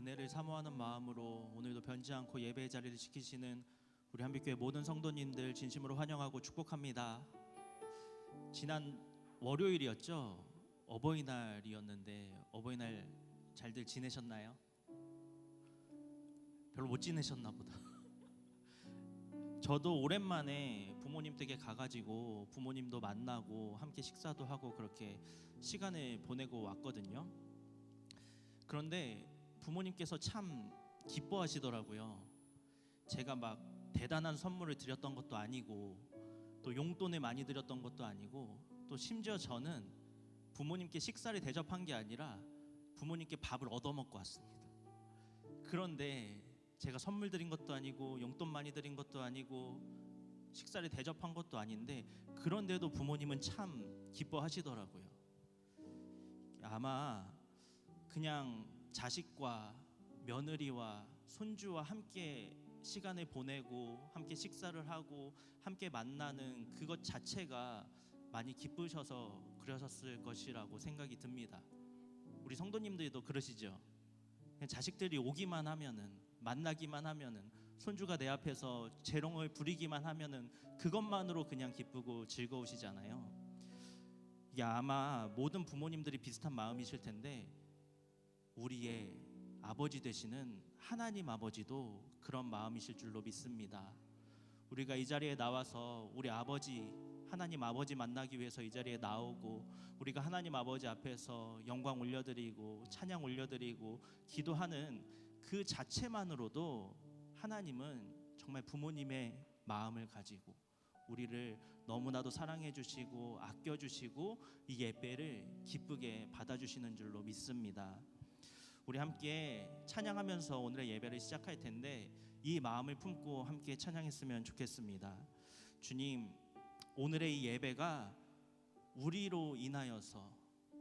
은혜를 사모하는 마음으로 오늘도 변치 않고 예배의 자리를 지키시는 우리 한빛교회 모든 성도님들 진심으로 환영하고 축복합니다. 지난 월요일이었죠? 어버이날이었는데 어버이날 잘들 지내셨나요? 별로 못 지내셨나 보다. 저도 오랜만에 부모님 댁에 가가지고 부모님도 만나고 함께 식사도 하고 그렇게 시간을 보내고 왔거든요. 그런데 부모님께서 참 기뻐하시더라고요. 제가 막 대단한 선물을 드렸던 것도 아니고 또 용돈을 많이 드렸던 것도 아니고 또 심지어 저는 부모님께 식사를 대접한 게 아니라 부모님께 밥을 얻어먹고 왔습니다. 그런데 제가 선물 드린 것도 아니고 용돈 많이 드린 것도 아니고 식사를 대접한 것도 아닌데 그런데도 부모님은 참 기뻐하시더라고요. 아마 그냥 자식과 며느리와 손주와 함께 시간을 보내고 함께 식사를 하고 함께 만나는 그것 자체가 많이 기쁘셔서 그러셨을 것이라고 생각이 듭니다. 우리 성도님들도 그러시죠? 그냥 자식들이 오기만 하면은, 만나기만 하면은, 손주가 내 앞에서 재롱을 부리기만 하면은 그것만으로 그냥 기쁘고 즐거우시잖아요. 이게 아마 모든 부모님들이 비슷한 마음이실 텐데 우리의 아버지 되시는 하나님 아버지도 그런 마음이실 줄로 믿습니다. 우리가 이 자리에 나와서 우리 아버지, 하나님 아버지 만나기 위해서 이 자리에 나오고 우리가 하나님 아버지 앞에서 영광 올려드리고 찬양 올려드리고 기도하는 그 자체만으로도 하나님은 정말 부모님의 마음을 가지고 우리를 너무나도 사랑해 주시고 아껴 주시고 이 예배를 기쁘게 받아주시는 줄로 믿습니다. 우리 함께 찬양하면서 오늘의 예배를 시작할 텐데 이 마음을 품고 함께 찬양했으면 좋겠습니다. 주님, 오늘의 이 예배가 우리로 인하여서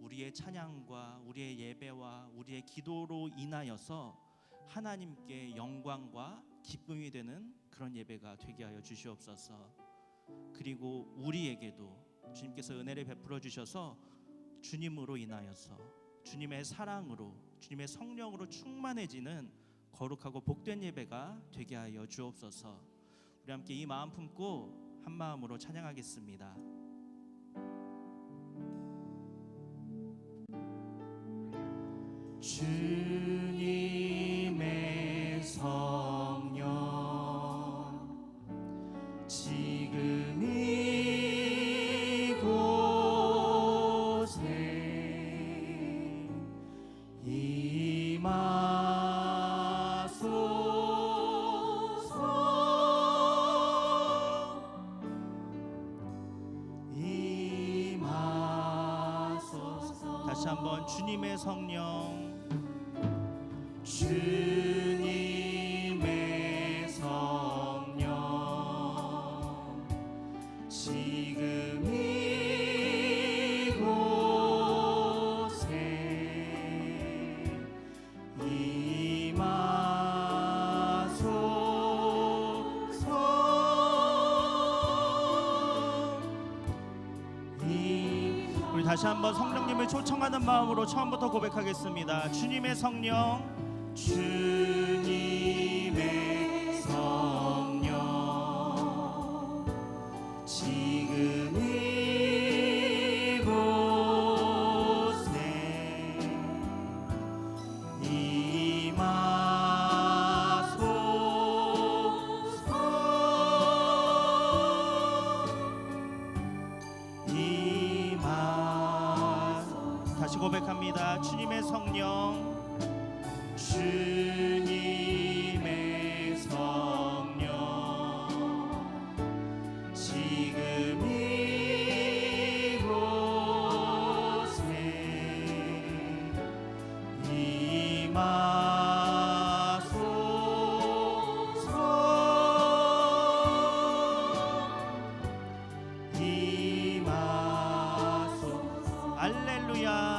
우리의 찬양과 우리의 예배와 우리의 기도로 인하여서 하나님께 영광과 기쁨이 되는 그런 예배가 되게 하여 주시옵소서. 그리고 우리에게도 주님께서 은혜를 베풀어 주셔서 주님으로 인하여서 주님의 사랑으로 주님의 성령으로 충만해지는 거룩하고 복된 예배가 되게 하여 주옵소서. 우리 함께 이 마음 품고 한 마음으로 찬양하겠습니다. 주님의 성령 지금 이곳에 임하소서. 다시 한번 주님의 성령 주님의 성령 지금 이곳에 임하소서. 우리 다시 한번 성령님을 초청하는 마음으로 처음부터 고백하겠습니다. 주님의 성령 주님의 성령 지금 이곳에 임하소서. 다시 고백합니다. 주님의 성령 주님의 성령 지금 이곳에 임하소서. 할렐루야.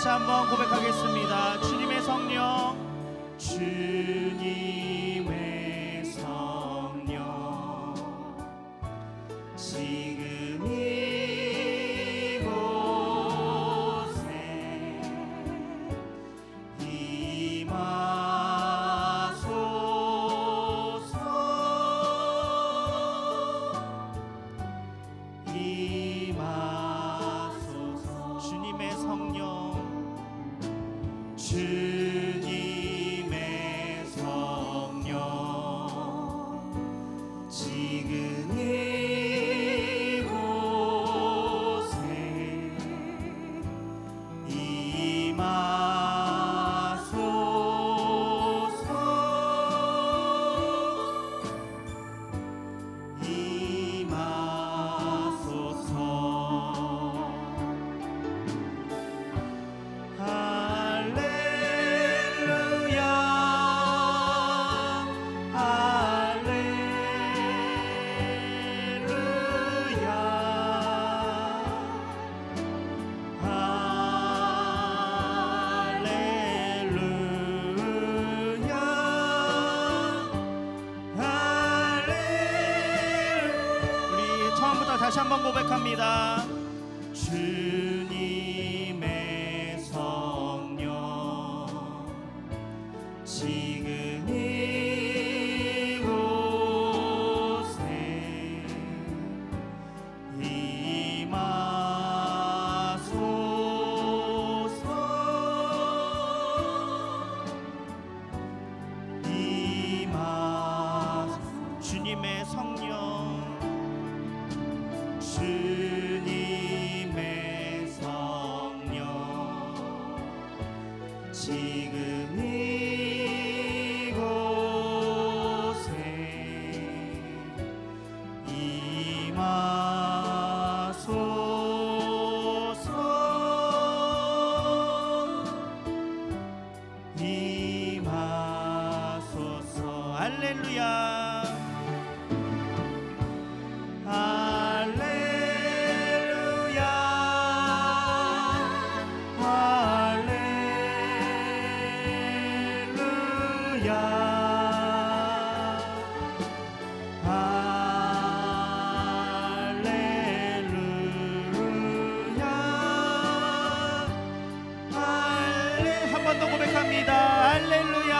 다시 한번 고백하겠습니다. 주님의 성령, 주님의 성령, 지금 이곳에 임하소서. 임하소서. 주님의 성령, 주님의 성령, 지금 이곳에 임하소서. 임하소서. 다시 한번 고백합니다. 주님의 성령, 지금 이곳에 임하소서. 임하소서. 주님의 성령, 주님의 성령, 지금 이곳에 임하소서. 임하소서. 할렐루야. 한 번 더 고백합니다. 할렐루야.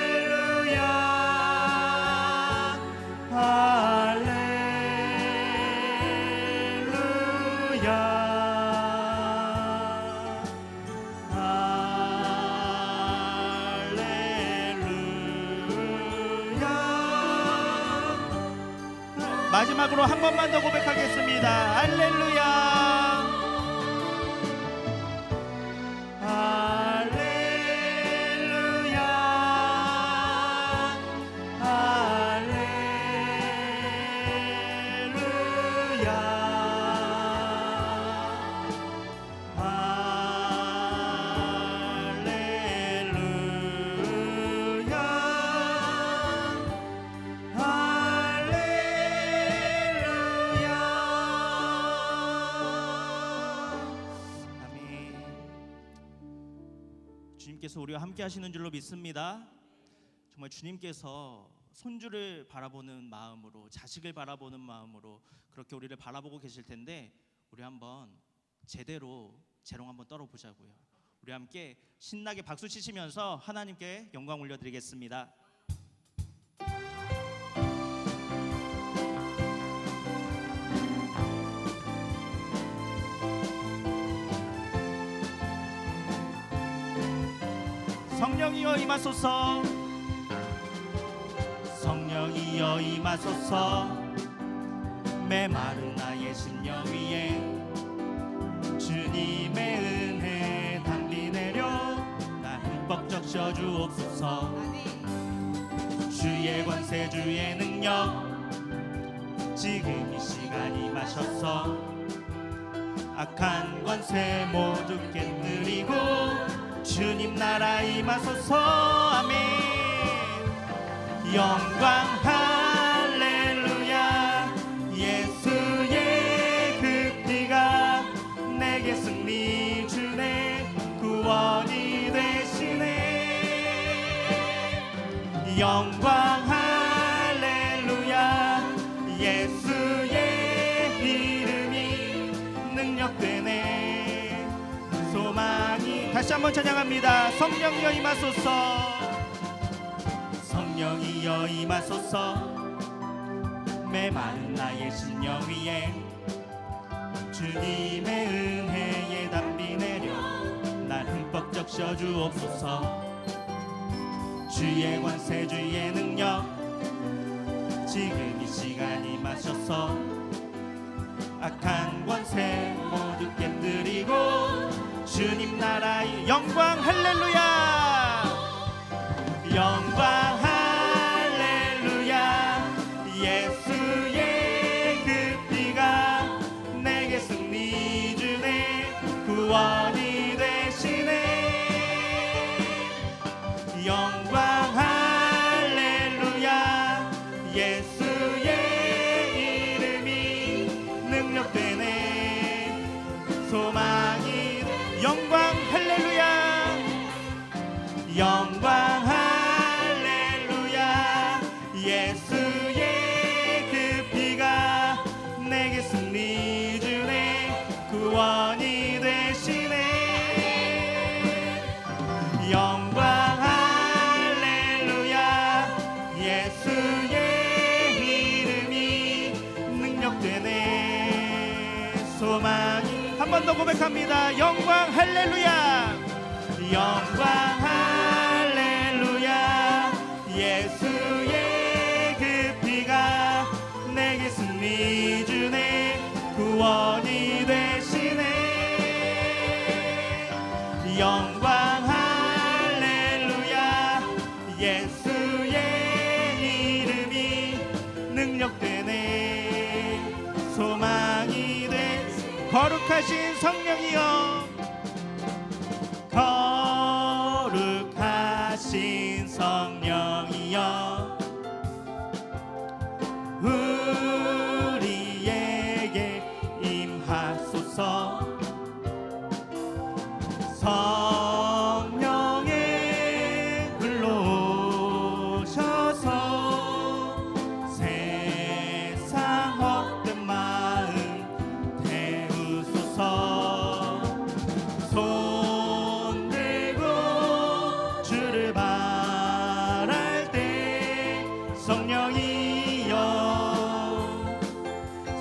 할렐루야. 할렐루야. 마지막으로 한 번만 더 고백하겠습니다. 할렐루야. 할렐루야. 할렐루야. 주님께서 우리와 함께 하시는 줄로 믿습니다. 정말 주님께서 손주를 바라보는 마음으로, 자식을 바라보는 마음으로 그렇게 우리를 바라보고 계실 텐데, 우리 한번 제대로 재롱 한번 떨어보자고요. 우리 함께 신나게 박수 치시면서 하나님께 영광 올려드리겠습니다. 성령이여 임하소서. 성령이여 임하소서. 메마른 나의 심령 위에 주님의 은혜 담비 내려 나 흠뻑 적셔 주옵소서. 주의 권세 주의 능력 지금 이 시간 임하셔서 악한 권세 모두 깨뜨리고 주님 나라 임하소서. 아멘. 영광 할렐루야. 예수의 영광 할렐루야 예수의 이름이 능력되네 소망이 다시 한번 찬양합니다. 성령이여 임하소서 성령이여 임하소서 메마른 나의 심령 위에 주님의 은혜에 담비 내려 날 흠뻑 적셔 주옵소서 주의 권세 주의 능력 지금 이 시간 임하셔서 악한 권세 모두 깨뜨리고 주님 나라의 영광 할렐루야 영광 할렐루야 예수의 그 피가 내게 승리 주네 구원이 되시네 영광 할렐루야 예수의 이름이 능력되네 소망이 영광 할렐루야 영광 할렐루야 예수의 그 피가 내게 승리 주네 구원이 되시네 영광 할렐루야 예수의 이름이 능력되네 소망이 한 번 더 고백합니다. 영광 할렐루야 영광 할렐루야 예수의 그 피가 내게 승리 주네 구원이 되시네 영광 할렐루야 예수의 이름이 능력되네 소망이 된 거룩하신 성령이여 거룩하신 성령이여 우리에게 임하소서 성령의 불로 오셔서 세상 헛된 마음 태우소서 손 들고 주를 바랄 때 성령이여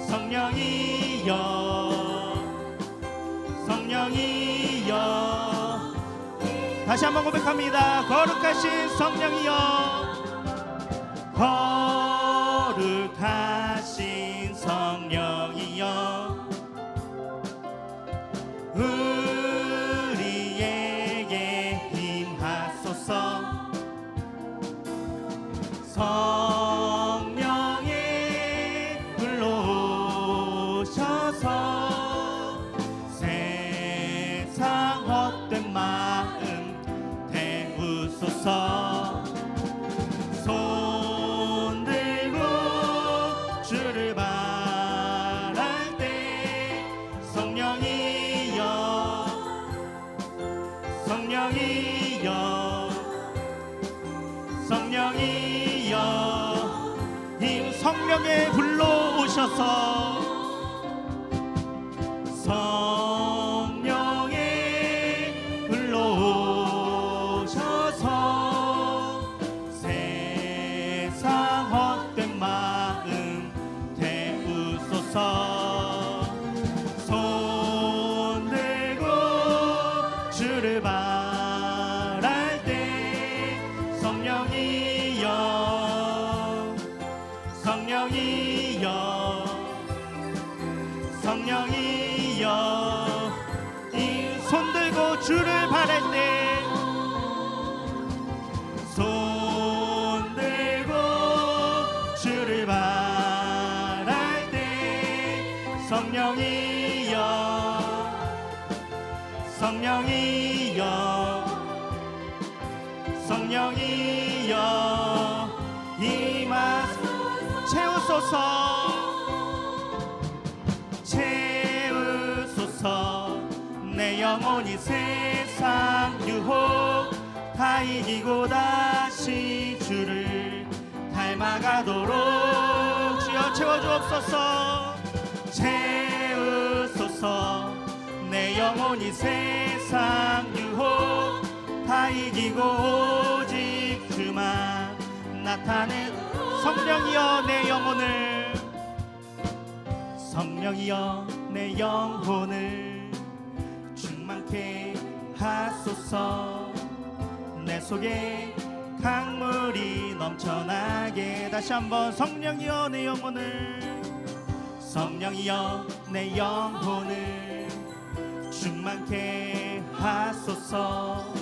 성령이여 성령이여 다시 한번 고백합니다. 거룩하신 성령이여 거룩하신 성령이여 우리에게 임하소서 성령의 불로 오셔서 세상 헛된 마음 태우소서 손 들고 주를 바랄 때 성령이여 성령이여 성령이여 이 성령의 불로 오셔서 성령의 불로 오셔서 세상 헛된 마음 태우소서 손 들고 주를 바랄 때 성령이여 성령이여 성령이여 이 손 들고 주를 바랄 때 손 들고 주를 바랄 때 성령이여 성령이여 성령이여 임하 채우소서 채우소서 내 영혼이 세상 유혹 다 이기고 다시 주를 닮아가도록 주여 채워주옵소서. 채우소서. 내 영혼이 세상 유혹 다 이기고 오직 주만 나타내. 성령이여 내 영혼을, 성령이여 내 영혼을 충만케 하소서. 내 속에 강물이 넘쳐나게. 다시 한번 성령이여 내 영혼을, 성령이여 내 영혼을 충만케 하소서.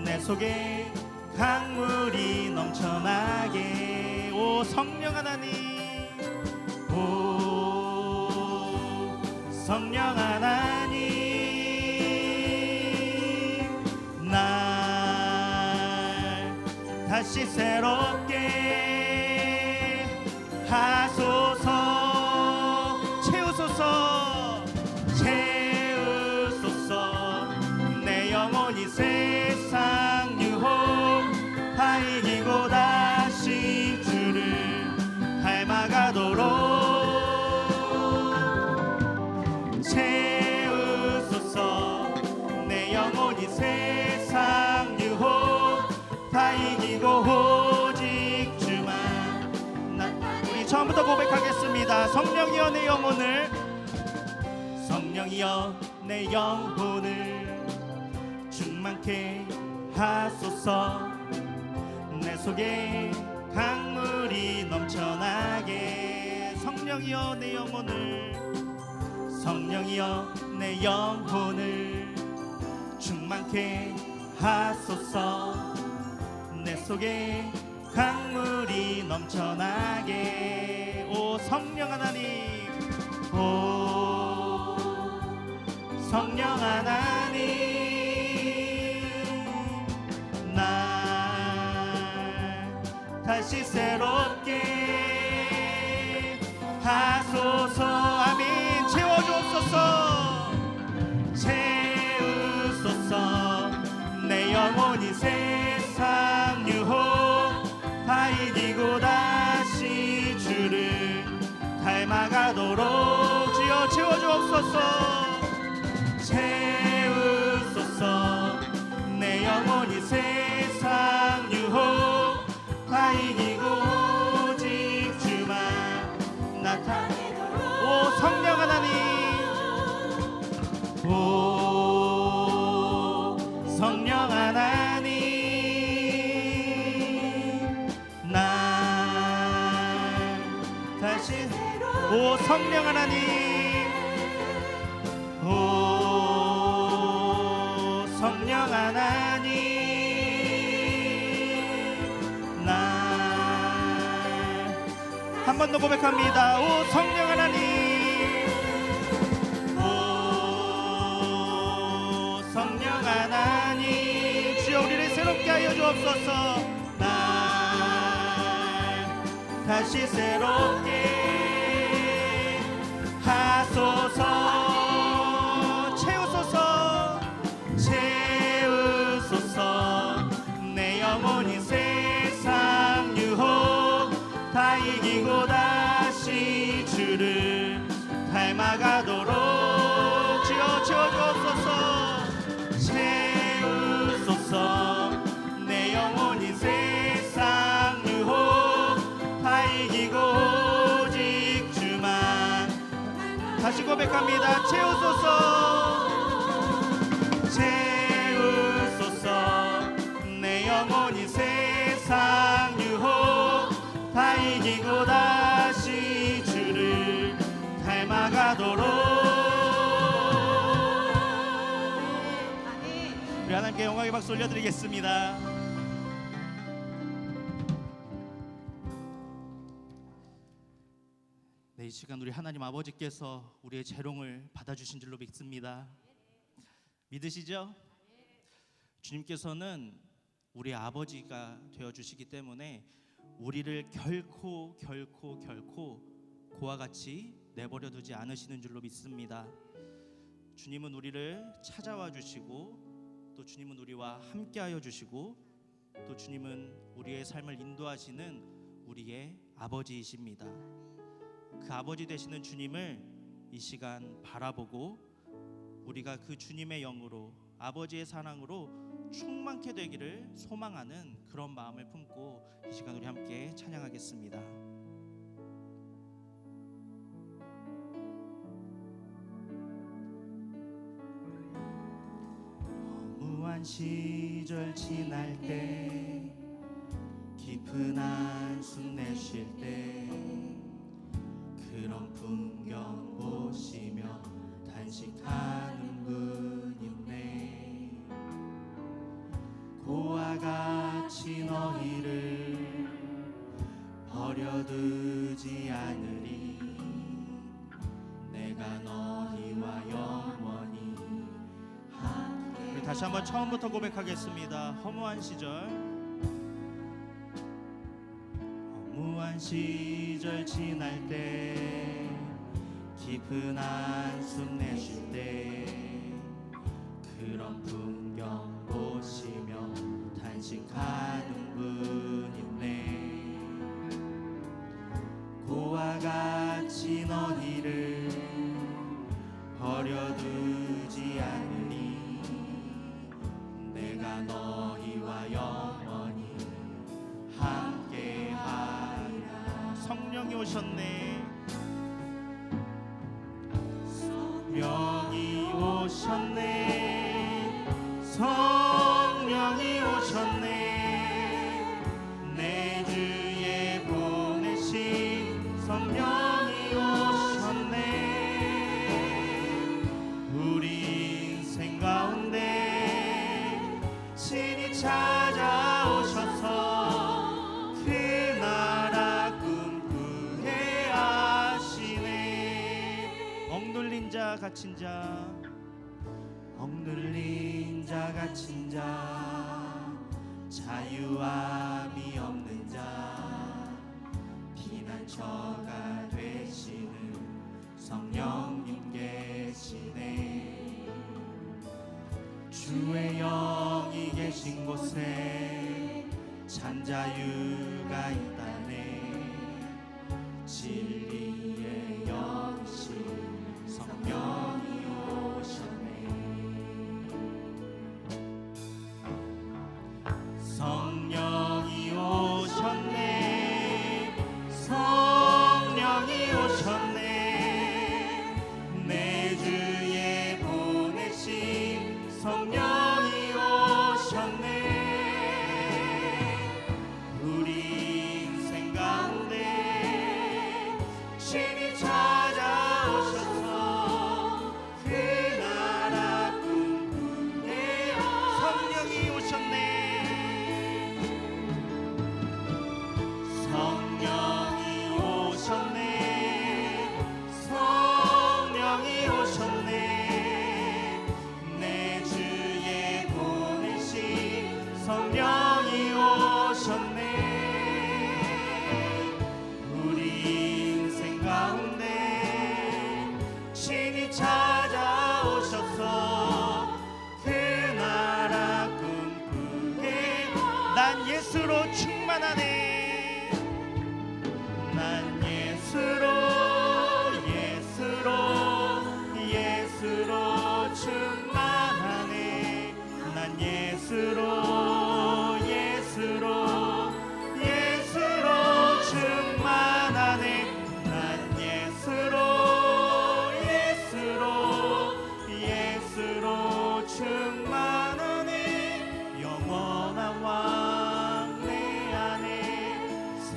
내 속에 강물이 넘쳐나게. 오 성령 하나님, 오 성령 하나님, 날 다시 새롭게 하소서. 채우소서. 채우소서. 내 영혼이 세상 유혹 다 이기고 다시 주를 닮아가도록. 채우소서. 내 영혼이 세상 유혹 다 이기고 오직 주만 나타내. 우리 처음부터 고백하겠습니다. 성령이여 내 영혼을, 성령이여 내 영혼을 충만케 하소서. 내 속에 강물이 넘쳐나게. 성령이여 내 영혼을, 성령이여 내 영혼을 충만케 하소서. 내 속에 강물이 넘쳐나게. 오 성령 하나님, 오 성령 하나님, 날 다시 새롭게 하소서. 아멘. 채워주옵소서. 채우소서. 내 영혼이 세상 유혹 다 이기고 다시 주를 닮아가도록 주여 채워주옵소서. 채우소서. 내 영혼이 세상 유혹 다 이기고 오직 주만 나타내도록. 오 성령 하나님, 오 성령 하나님, 날 다시. 오 성령 하나님, 오 성령 하나님, 날 한 번 더 고백합니다. 오 성령 하나님, 오 성령 하나님, 주여 우리를 새롭게 하여 주옵소서. 날 다시 새롭게 하소서. 채우소서. 채우소서. 내 영혼이 세상 유혹 다 이기고 다시 주를 닮아가도록 주여 채워주옵소서. 채우소서. 내 영혼이 세상 유혹 다 이기고 오직 주만. 다시 고백합니다. 채우소서. 채우소서. 내 영혼이 세상 유혹 다 이기고 다시 주를 닮아가도록. 우리 하나님께 영광의 박수 올려드리겠습니다. 네, 이 시간 우리 하나님 아버지께서 우리의 재롱을 받아주신 줄로 믿습니다. 믿으시죠? 주님께서는 우리 아버지가 되어주시기 때문에 우리를 결코 그와 같이 내버려 두지 않으시는 줄로 믿습니다. 주님은 우리를 찾아와 주시고, 또 주님은 우리와 함께하여 주시고, 또 주님은 우리의 삶을 인도하시는 우리의 아버지이십니다. 그 아버지 되시는 주님을 이 시간 바라보고 우리가 그 주님의 영으로, 아버지의 사랑으로 충만케 되기를 소망하는 그런 마음을 품고 이 시간 우리 함께 찬양하겠습니다. 허무한 시절 지날 때, 깊은 한숨 내쉴 때, 그런 풍경 보시며 단식하는 분 있네. 고와 같이 너희를 버려두지 않으리. 내가 너희와 영원히 함께. 우리 다시 한번 처음부터 고백하겠습니다. 허무한 시절, 허무한 시절 지날 때, 깊은 한숨 내쉴 때, 그런 풍경 보시며 단식하는 분 있네. 고와 같이 너희를 버려두지 않으니. 내가 너희와 영원히 함께하리라. 성령이 오셨네. 성령이 오셨네. 성령이 오셨네. 내 주에 보내신 성령이 오셨네. 우리 인생 가운데 친히 찾아오셔서 그 나라 꿈꾸게 하시네. 억눌린 자 갇힌 자, 억눌린 자 갇힌 자, 자유함이 없는 자, 피난처가 되시는 성령님 계시네. 주의 영이 계신 곳에 참 자유가 있다네. 진리의 영이신 성령이 오셨네. 성령이 오셨네. 성령이 오셨네. 내 주에 보내신 성령이 오셨네. 우리 인생 가운데 친히 찾아오셔서 그 나라 꿈꾸게 성령이 오셨네. 성령이 오셨네. 성령이 오셨네. 내 주에 보내신 성령이 오셨네. 우리 인생 가운데 친히 찾아오셔서 그 나라 꿈꾸게. 난 예수로 충만하네. 난 예수로 충만하네. 난 예수로 충만하네. 난 예수로 충만하네. 영원한 왕 내 안에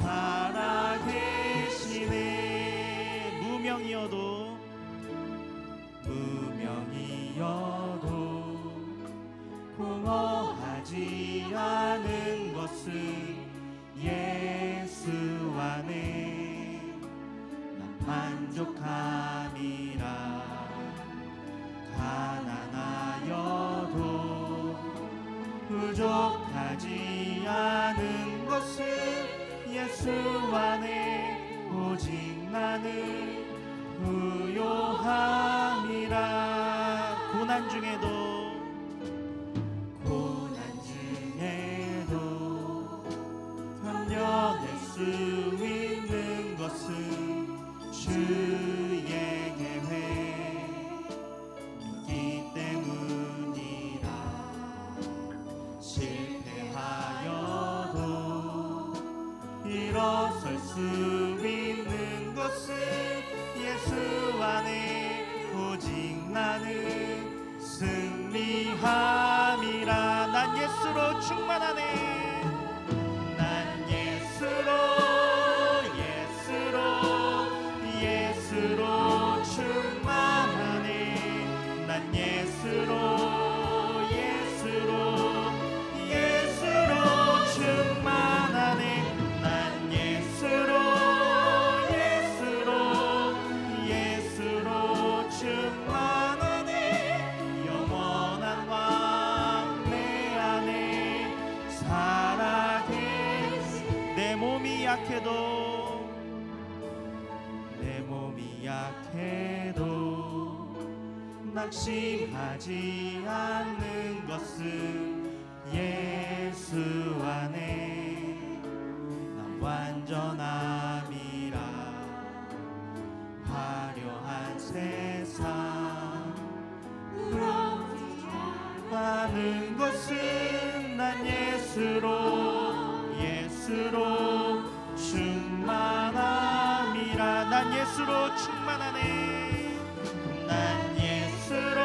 살아계시네. 무명이어도 공허하지 않은 것은 예수 안에 난 만족함이라. 가난하여도 부족하지 않은 것은 예수 안에 오직 나는 부요함이라. 고난 중에도 견뎌낼 수 예수로 충만하네. 난 예수로 충만하네. 난 예수로 충만하네. 난 예수로 충만하네. 영원한 왕 내 안에 살아계시. 내 몸이 약해도 낙심하지 않는 것은 예수 안에 난 완전함이라. 화려한 세상 하는 것은 난 예수로 충만함이라. 난 예수로 충만하네. 난 예수로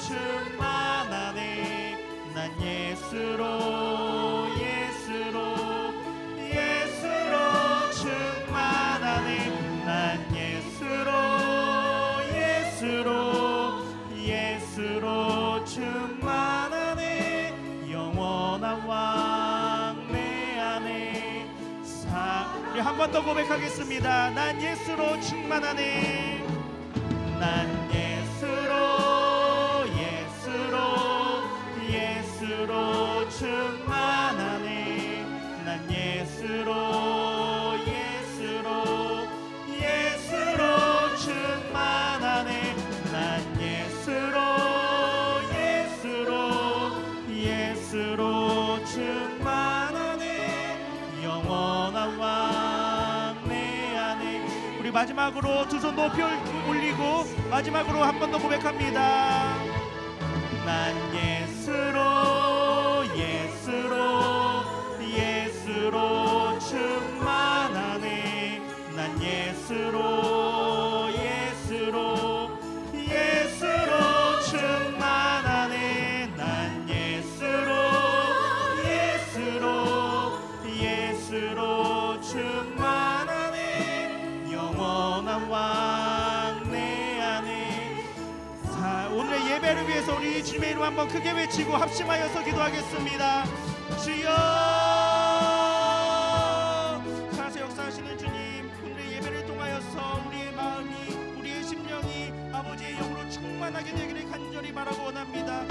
충만하네. 난 예수로 충만하네. 난 예수로 충만하네. 영원한 왕 내 안에 우리 한 번 더 고백하겠습니다. 난 예수로 충만하네. 난 예수로 충만하네. 난 예수로 충만하네. 난 예수로 충만하네. 영원한 왕 내 안에. 우리 마지막으로 두 손 높이 올리고 마지막으로 한 번 더 고백합니다. 난 예수로 충만하네. 난 예수로 충만하네. 난 예수로 충만하네. 영원한 왕 내 안에. 오늘의 예배를 위해서 우리 주님의 이름 한번 크게 외치고 합심하여서 기도하겠습니다. 주여, 살아서 역사하시는 주님, 오늘의 예배를 통하여서 우리의 마음이, 우리의 심령이 아버지의 영으로 충만하게 되기를 간절히 바라고 원합니다.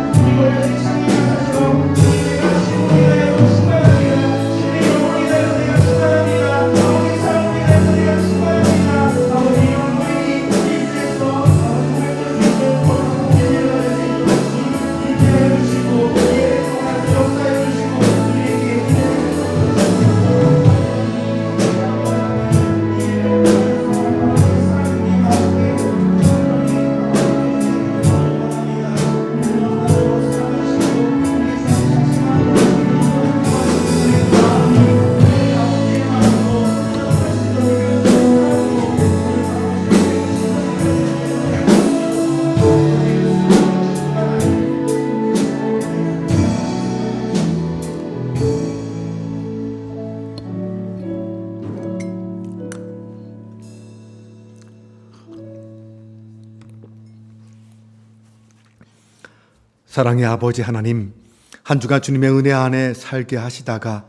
사랑의 아버지 하나님, 한 주간 주님의 은혜 안에 살게 하시다가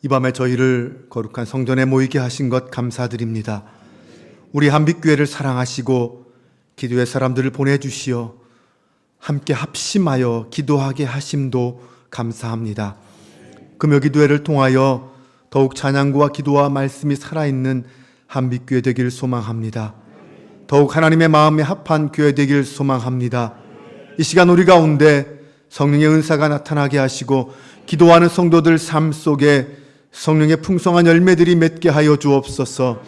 이 밤에 저희를 거룩한 성전에 모이게 하신 것 감사드립니다. 우리 한빛교회를 사랑하시고 기도의 사람들을 보내주시어 함께 합심하여 기도하게 하심도 감사합니다. 금요기도회를 통하여 더욱 찬양과 기도와 말씀이 살아있는 한빛교회 되길 소망합니다. 더욱 하나님의 마음에 합한 교회 되길 소망합니다. 이 시간 우리 가운데 성령의 은사가 나타나게 하시고 기도하는 성도들 삶 속에 성령의 풍성한 열매들이 맺게 하여 주옵소서.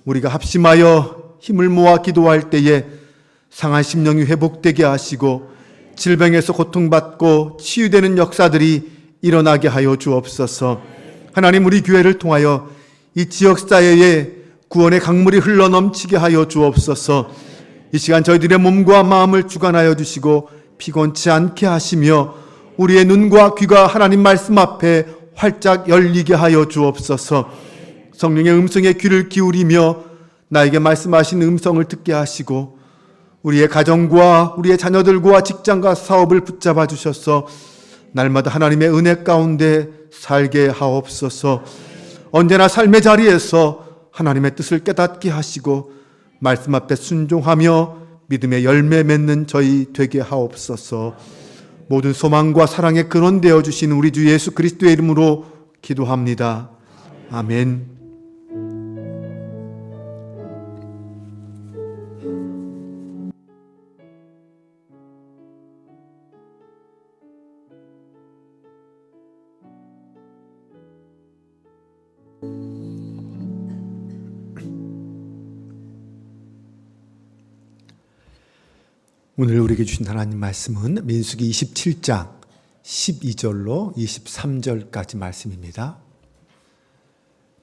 우리가 합심하여 힘을 모아 기도할 때에 상한 심령이 회복되게 하시고 질병에서 고통받고 치유되는 역사들이 일어나게 하여 주옵소서. 하나님, 우리 교회를 통하여 이 지역사회에 구원의 강물이 흘러넘치게 하여 주옵소서. 이 시간 저희들의 몸과 마음을 주관하여 주시고 피곤치 않게 하시며 우리의 눈과 귀가 하나님 말씀 앞에 활짝 열리게 하여 주옵소서. 성령의 음성에 귀를 기울이며 나에게 말씀하신 음성을 듣게 하시고 우리의 가정과 우리의 자녀들과 직장과 사업을 붙잡아 주셔서 날마다 하나님의 은혜 가운데 살게 하옵소서. 언제나 삶의 자리에서 하나님의 뜻을 깨닫게 하시고 말씀 앞에 순종하며 믿음의 열매 맺는 저희 되게 하옵소서. 모든 소망과 사랑의 근원 되어 주신 우리 주 예수 그리스도의 이름으로 기도합니다. 아멘. 오늘 우리에게 주신 하나님 말씀은 민수기 27장 12절로 23절까지 말씀입니다.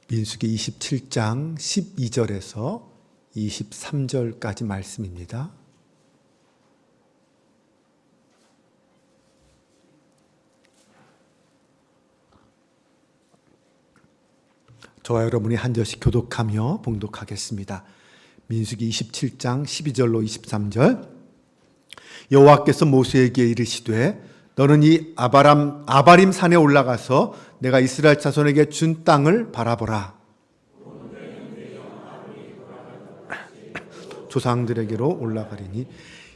민수기 27장 12절에서 23절까지 말씀입니다. 저와 여러분이 한 절씩 교독하며 봉독하겠습니다. 민수기 27장 12절로 23절. 여호와께서 모세에게 이르시되 너는 이 아바림 산에 올라가서 내가 이스라엘 자손에게 준 땅을 바라보라. 조상들에게로 올라가리니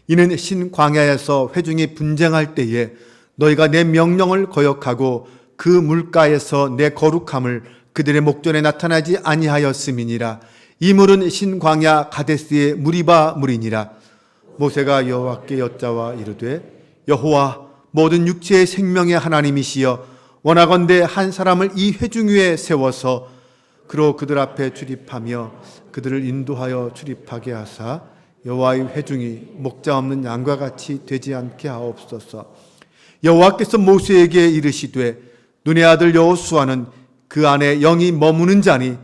이는 신 광야에서 회중이 분쟁할 때에 너희가 내 명령을 거역하고 그 물가에서 내 거룩함을 그들의 목전에 나타나지 아니하였음이니라. 이 물은 신 광야 가데스의 무리바 물이니라. 모세가 여호와께 여짜와 이르되 여호와 모든 육체의 생명의 하나님이시여 원하건대 한 사람을 이 회중 위에 세워서 그로 그들 앞에 출입하며 그들을 인도하여 출입하게 하사 여호와의 회중이 목자 없는 양과 같이 되지 않게 하옵소서. 여호와께서 모세에게 이르시되 눈의 아들 여호수아는 그 안에 영이 머무는 자니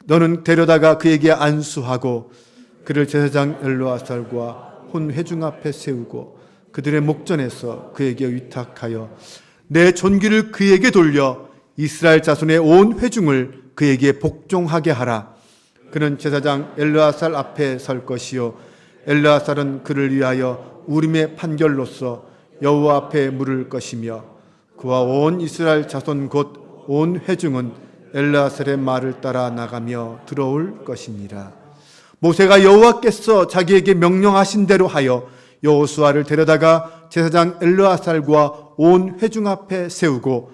너는 데려다가 그에게 안수하고 그를 제사장 엘르아살과 온 회중 앞에 세우고 그들의 목전에서 그에게 위탁하여 내 존귀를 그에게 돌려 이스라엘 자손의 온 회중을 그에게 복종하게 하라. 그는 제사장 엘르아살 앞에 설 것이요 엘르아살은 그를 위하여 우림의 판결로서 여호와 앞에 물을 것이며 그와 온 이스라엘 자손 곧 온 회중은 엘르아살의 말을 따라 나가며 들어올 것이니라. 모세가 여호와께서 자기에게 명령하신 대로 하여 여호수아를 데려다가 제사장 엘르아살과 온 회중 앞에 세우고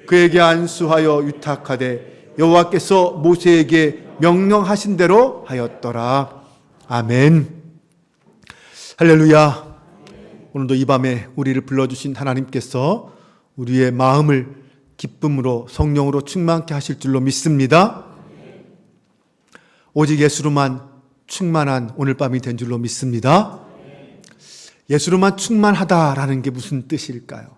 그에게 안수하여 위탁하되 여호와께서 모세에게 명령하신 대로 하였더라. 아멘. 할렐루야. 오늘도 이 밤에 우리를 불러주신 하나님께서 우리의 마음을 기쁨으로 성령으로 충만케 하실 줄로 믿습니다. 오직 예수로만 충만한 오늘 밤이 된 줄로 믿습니다. 예수로만 충만하다라는 게 무슨 뜻일까요?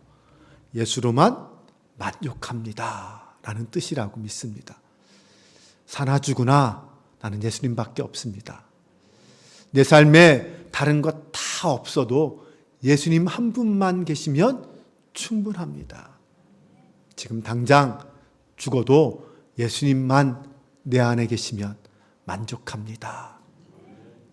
예수로만 만족합니다 라는 뜻이라고 믿습니다. 사나 죽으나 나는 예수님밖에 없습니다. 내 삶에 다른 것 다 없어도 예수님 한 분만 계시면 충분합니다. 지금 당장 죽어도 예수님만 내 안에 계시면 만족합니다.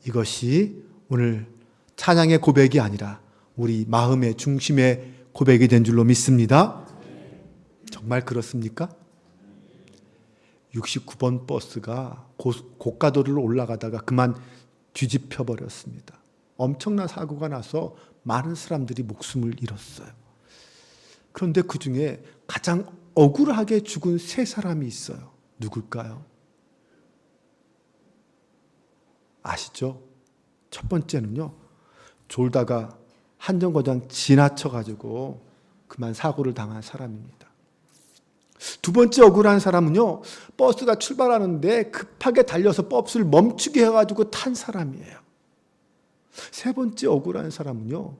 이것이 오늘 찬양의 고백이 아니라 우리 마음의 중심의 고백이 된 줄로 믿습니다. 정말 그렇습니까? 69번 버스가 고가도로를 올라가다가 그만 뒤집혀 버렸습니다. 엄청난 사고가 나서 많은 사람들이 목숨을 잃었어요. 그런데 그 중에 가장 억울하게 죽은 세 사람이 있어요. 누굴까요? 아시죠? 첫 번째는요, 졸다가 한정거장 지나쳐가지고 그만 사고를 당한 사람입니다. 두 번째 억울한 사람은요, 버스가 출발하는데 급하게 달려서 버스를 멈추게 해가지고 탄 사람이에요. 세 번째 억울한 사람은요,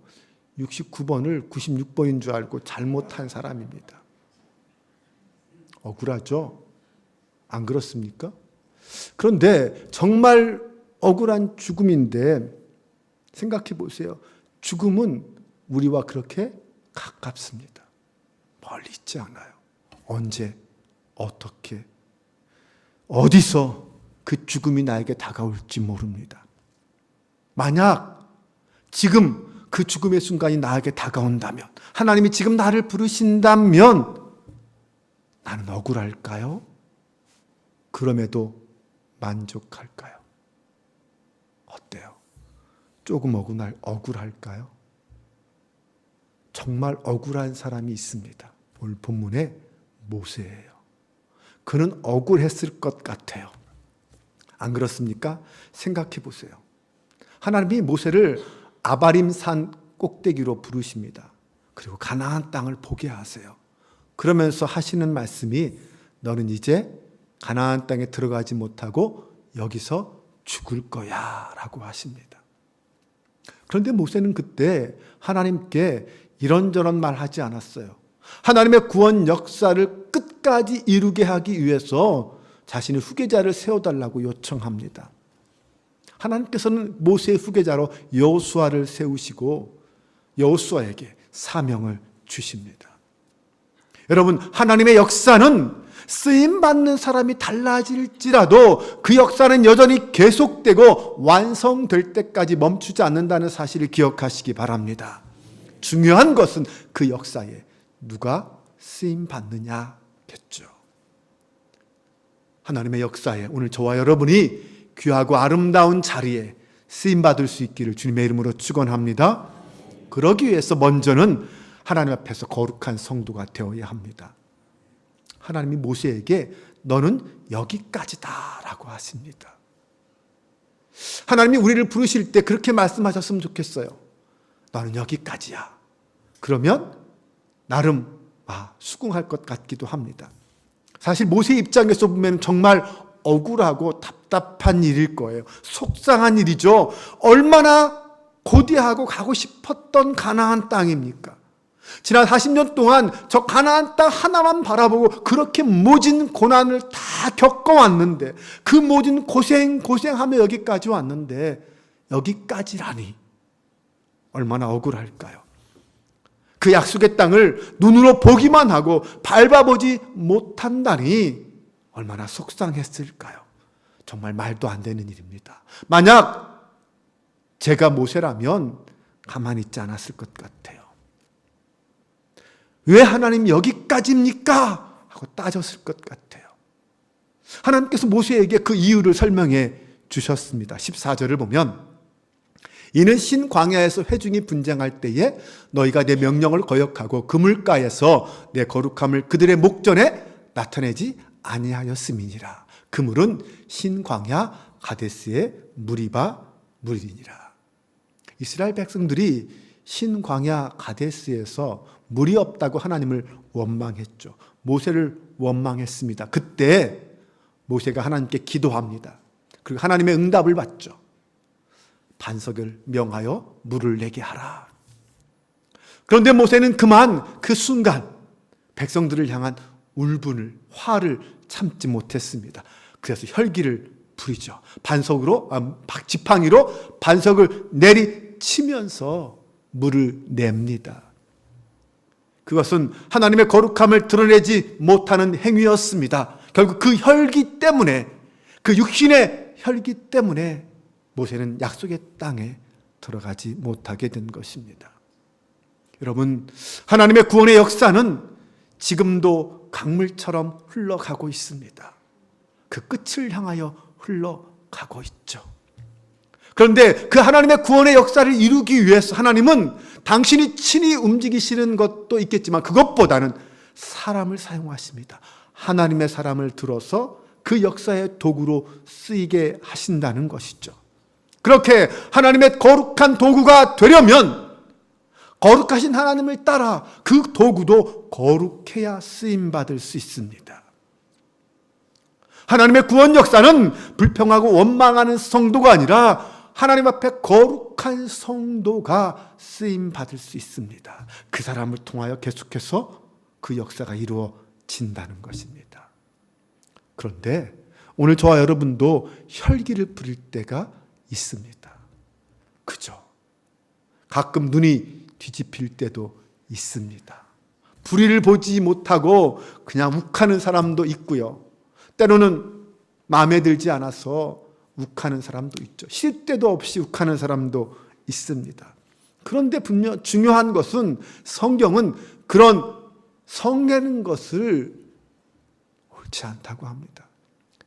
69번을 96번인 줄 알고 잘못한 사람입니다. 억울하죠? 안 그렇습니까? 그런데 정말 억울한 죽음인데 생각해 보세요. 죽음은 우리와 그렇게 가깝습니다. 멀리 있지 않아요. 언제, 어떻게, 어디서 그 죽음이 나에게 다가올지 모릅니다. 만약 지금 그 죽음의 순간이 나에게 다가온다면, 하나님이 지금 나를 부르신다면 나는 억울할까요? 그럼에도 만족할까요? 어때요? 조금 억울할까요? 정말 억울한 사람이 있습니다. 오늘 본문에 모세예요. 그는 억울했을 것 같아요. 안 그렇습니까? 생각해 보세요. 하나님이 모세를 아바림 산 꼭대기로 부르십니다. 그리고 가나안 땅을 보게 하세요. 그러면서 하시는 말씀이 너는 이제 가나안 땅에 들어가지 못하고 여기서 죽을 거야 라고 하십니다. 그런데 모세는 그때 하나님께 이런저런 말 하지 않았어요. 하나님의 구원 역사를 끝까지 이루게 하기 위해서 자신의 후계자를 세워달라고 요청합니다. 하나님께서는 모세의 후계자로 여호수아를 세우시고 여호수아에게 사명을 주십니다. 여러분, 하나님의 역사는 쓰임받는 사람이 달라질지라도 그 역사는 여전히 계속되고 완성될 때까지 멈추지 않는다는 사실을 기억하시기 바랍니다. 중요한 것은 그 역사에 누가 쓰임받느냐겠죠. 하나님의 역사에 오늘 저와 여러분이 귀하고 아름다운 자리에 쓰임받을 수 있기를 주님의 이름으로 축원합니다. 그러기 위해서 먼저는 하나님 앞에서 거룩한 성도가 되어야 합니다. 하나님이 모세에게 너는 여기까지다 라고 하십니다. 하나님이 우리를 부르실 때 그렇게 말씀하셨으면 좋겠어요. 너는 여기까지야. 그러면 나름 수긍할 것 같기도 합니다. 사실 모세 입장에서 보면 정말 억울하고 답답한 일일 거예요. 속상한 일이죠. 얼마나 고대하고 가고 싶었던 가나안 땅입니까? 지난 40년 동안 저 가나안 땅 하나만 바라보고 그렇게 모진 고난을 다 겪어왔는데, 그 모진 고생하며 여기까지 왔는데 여기까지라니 얼마나 억울할까요? 그 약속의 땅을 눈으로 보기만 하고 밟아보지 못한다니 얼마나 속상했을까요? 정말 말도 안 되는 일입니다. 만약 제가 모세라면 가만히 있지 않았을 것 같아요. 왜 하나님 여기까지입니까? 하고 따졌을 것 같아요. 하나님께서 모세에게 그 이유를 설명해 주셨습니다. 14절을 보면 이는 신 광야에서 회중이 분쟁할 때에 너희가 내 명령을 거역하고 그 물가에서 내 거룩함을 그들의 목전에 나타내지 아니하였음이니라. 그 물은 신 광야 가데스의 물이니라. 이스라엘 백성들이 신 광야 가데스에서 물이 없다고 하나님을 원망했죠. 모세를 원망했습니다. 그때 모세가 하나님께 기도합니다. 그리고 하나님의 응답을 받죠. 반석을 명하여 물을 내게 하라. 그런데 모세는 그만 그 순간 백성들을 향한 울분을, 화를 참지 못했습니다. 그래서 혈기를 부리죠. 지팡이로 반석을 내리치면서 물을 냅니다. 그것은 하나님의 거룩함을 드러내지 못하는 행위였습니다. 결국 그 혈기 때문에, 그 육신의 혈기 때문에 모세는 약속의 땅에 들어가지 못하게 된 것입니다. 여러분, 하나님의 구원의 역사는 지금도 강물처럼 흘러가고 있습니다. 그 끝을 향하여 흘러가고 있죠. 그런데 그 하나님의 구원의 역사를 이루기 위해서 하나님은 당신이 친히 움직이시는 것도 있겠지만 그것보다는 사람을 사용하십니다. 하나님의 사람을 들어서 그 역사의 도구로 쓰이게 하신다는 것이죠. 그렇게 하나님의 거룩한 도구가 되려면 거룩하신 하나님을 따라 그 도구도 거룩해야 쓰임받을 수 있습니다. 하나님의 구원 역사는 불평하고 원망하는 성도가 아니라 하나님 앞에 거룩한 성도가 쓰임받을 수 있습니다. 그 사람을 통하여 계속해서 그 역사가 이루어진다는 것입니다. 그런데 오늘 저와 여러분도 혈기를 부릴 때가 있습니다. 그죠? 가끔 눈이 뒤집힐 때도 있습니다. 불의를 보지 못하고 그냥 욱하는 사람도 있고요. 때로는 마음에 들지 않아서 욱하는 사람도 있죠. 쉴 데도 없이 욱하는 사람도 있습니다. 그런데 분명 중요한 것은 성경은 그런 성내는 것을 옳지 않다고 합니다.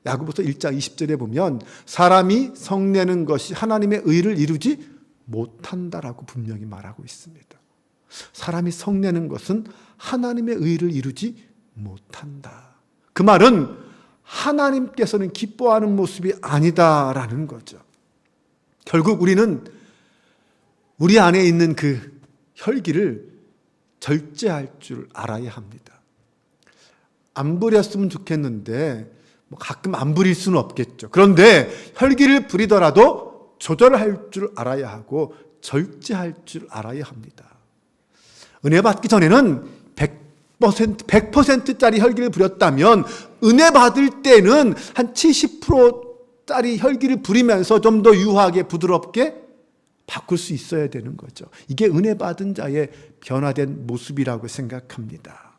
야고보서 1장 20절에 보면 사람이 성내는 것이 하나님의 의를 이루지 못한다라고 분명히 말하고 있습니다. 사람이 성내는 것은 하나님의 의를 이루지 못한다. 그 말은 하나님께서는 기뻐하는 모습이 아니다라는 거죠. 결국 우리는 우리 안에 있는 그 혈기를 절제할 줄 알아야 합니다. 안 부렸으면 좋겠는데 가끔 안 부릴 수는 없겠죠. 그런데 혈기를 부리더라도 조절할 줄 알아야 하고 절제할 줄 알아야 합니다. 은혜 받기 전에는 100%짜리 혈기를 부렸다면 은혜 받을 때는 한 70%짜리 혈기를 부리면서 좀 더 유하게 부드럽게 바꿀 수 있어야 되는 거죠. 이게 은혜 받은 자의 변화된 모습이라고 생각합니다.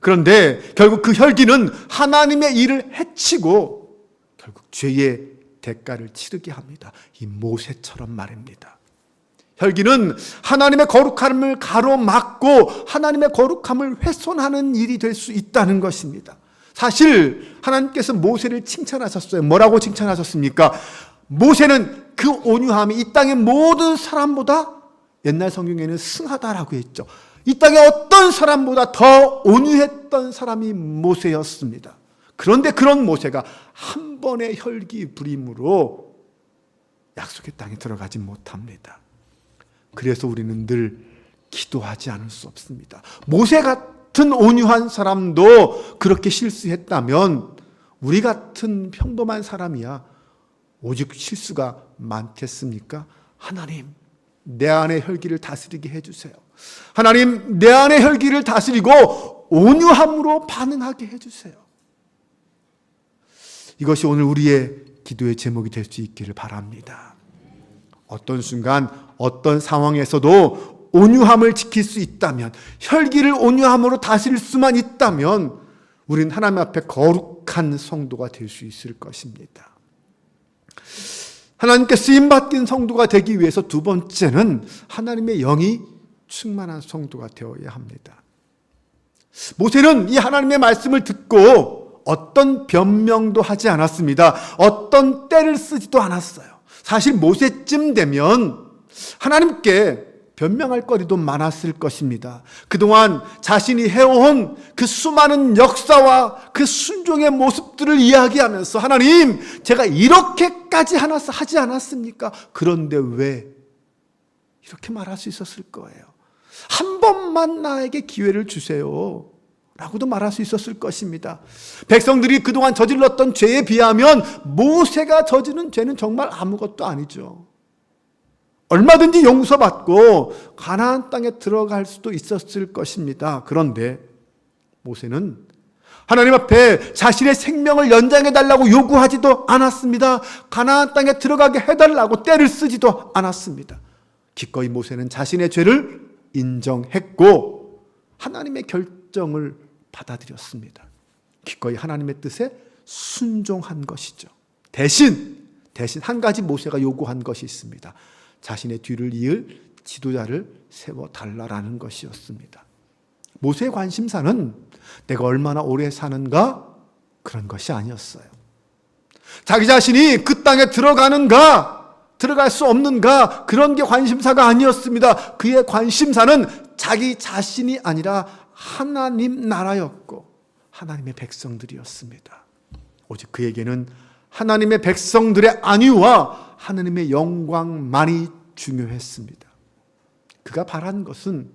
그런데 결국 그 혈기는 하나님의 일을 해치고 결국 죄의 대가를 치르게 합니다. 이 모세처럼 말입니다. 혈기는 하나님의 거룩함을 가로막고 하나님의 거룩함을 훼손하는 일이 될 수 있다는 것입니다. 사실 하나님께서 모세를 칭찬하셨어요. 뭐라고 칭찬하셨습니까? 모세는 그 온유함이 이 땅의 모든 사람보다 옛날 성경에는 승하다라고 했죠. 이 땅의 어떤 사람보다 더 온유했던 사람이 모세였습니다. 그런데 그런 모세가 한 번의 혈기 부림으로 약속의 땅에 들어가지 못합니다. 그래서 우리는 늘 기도하지 않을 수 없습니다. 모세 같은 온유한 사람도 그렇게 실수했다면 우리 같은 평범한 사람이야 오직 실수가 많겠습니까? 하나님, 내 안의 혈기를 다스리게 해주세요. 하나님, 내 안의 혈기를 다스리고 온유함으로 반응하게 해주세요. 이것이 오늘 우리의 기도의 제목이 될 수 있기를 바랍니다. 어떤 순간, 어떤 상황에서도 온유함을 지킬 수 있다면, 혈기를 온유함으로 다스릴 수만 있다면 우리는 하나님 앞에 거룩한 성도가 될 수 있을 것입니다. 하나님께 쓰임받긴 성도가 되기 위해서 두 번째는 하나님의 영이 충만한 성도가 되어야 합니다. 모세는 이 하나님의 말씀을 듣고 어떤 변명도 하지 않았습니다. 어떤 때를 쓰지도 않았어요. 사실 모세쯤 되면 하나님께 변명할 거리도 많았을 것입니다. 그동안 자신이 해온 그 수많은 역사와 그 순종의 모습들을 이야기하면서 하나님, 제가 이렇게까지 하지 않았습니까? 그런데 왜 이렇게 말할 수 있었을 거예요. 한 번만 나에게 기회를 주세요 라고도 말할 수 있었을 것입니다. 백성들이 그동안 저질렀던 죄에 비하면 모세가 저지른 죄는 정말 아무것도 아니죠. 얼마든지 용서받고 가나안 땅에 들어갈 수도 있었을 것입니다. 그런데 모세는 하나님 앞에 자신의 생명을 연장해달라고 요구하지도 않았습니다. 가나안 땅에 들어가게 해달라고 때를 쓰지도 않았습니다. 기꺼이 모세는 자신의 죄를 인정했고 하나님의 결정을 받아들였습니다. 기꺼이 하나님의 뜻에 순종한 것이죠. 대신 한 가지 모세가 요구한 것이 있습니다. 자신의 뒤를 이을 지도자를 세워달라라는 것이었습니다. 모세의 관심사는 내가 얼마나 오래 사는가 그런 것이 아니었어요. 자기 자신이 그 땅에 들어가는가 들어갈 수 없는가 그런 게 관심사가 아니었습니다. 그의 관심사는 자기 자신이 아니라 하나님 나라였고 하나님의 백성들이었습니다. 오직 그에게는 하나님의 백성들의 안위와 하나님의 영광만이 중요했습니다. 그가 바란 것은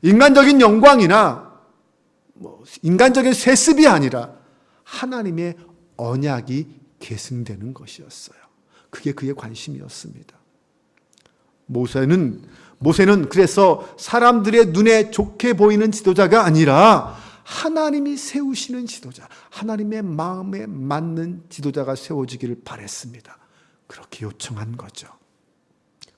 인간적인 영광이나 인간적인 세습이 아니라 하나님의 언약이 계승되는 것이었어요. 그게 그의 관심이었습니다. 모세는 그래서 사람들의 눈에 좋게 보이는 지도자가 아니라 하나님이 세우시는 지도자, 하나님의 마음에 맞는 지도자가 세워지기를 바랬습니다. 그렇게 요청한 거죠.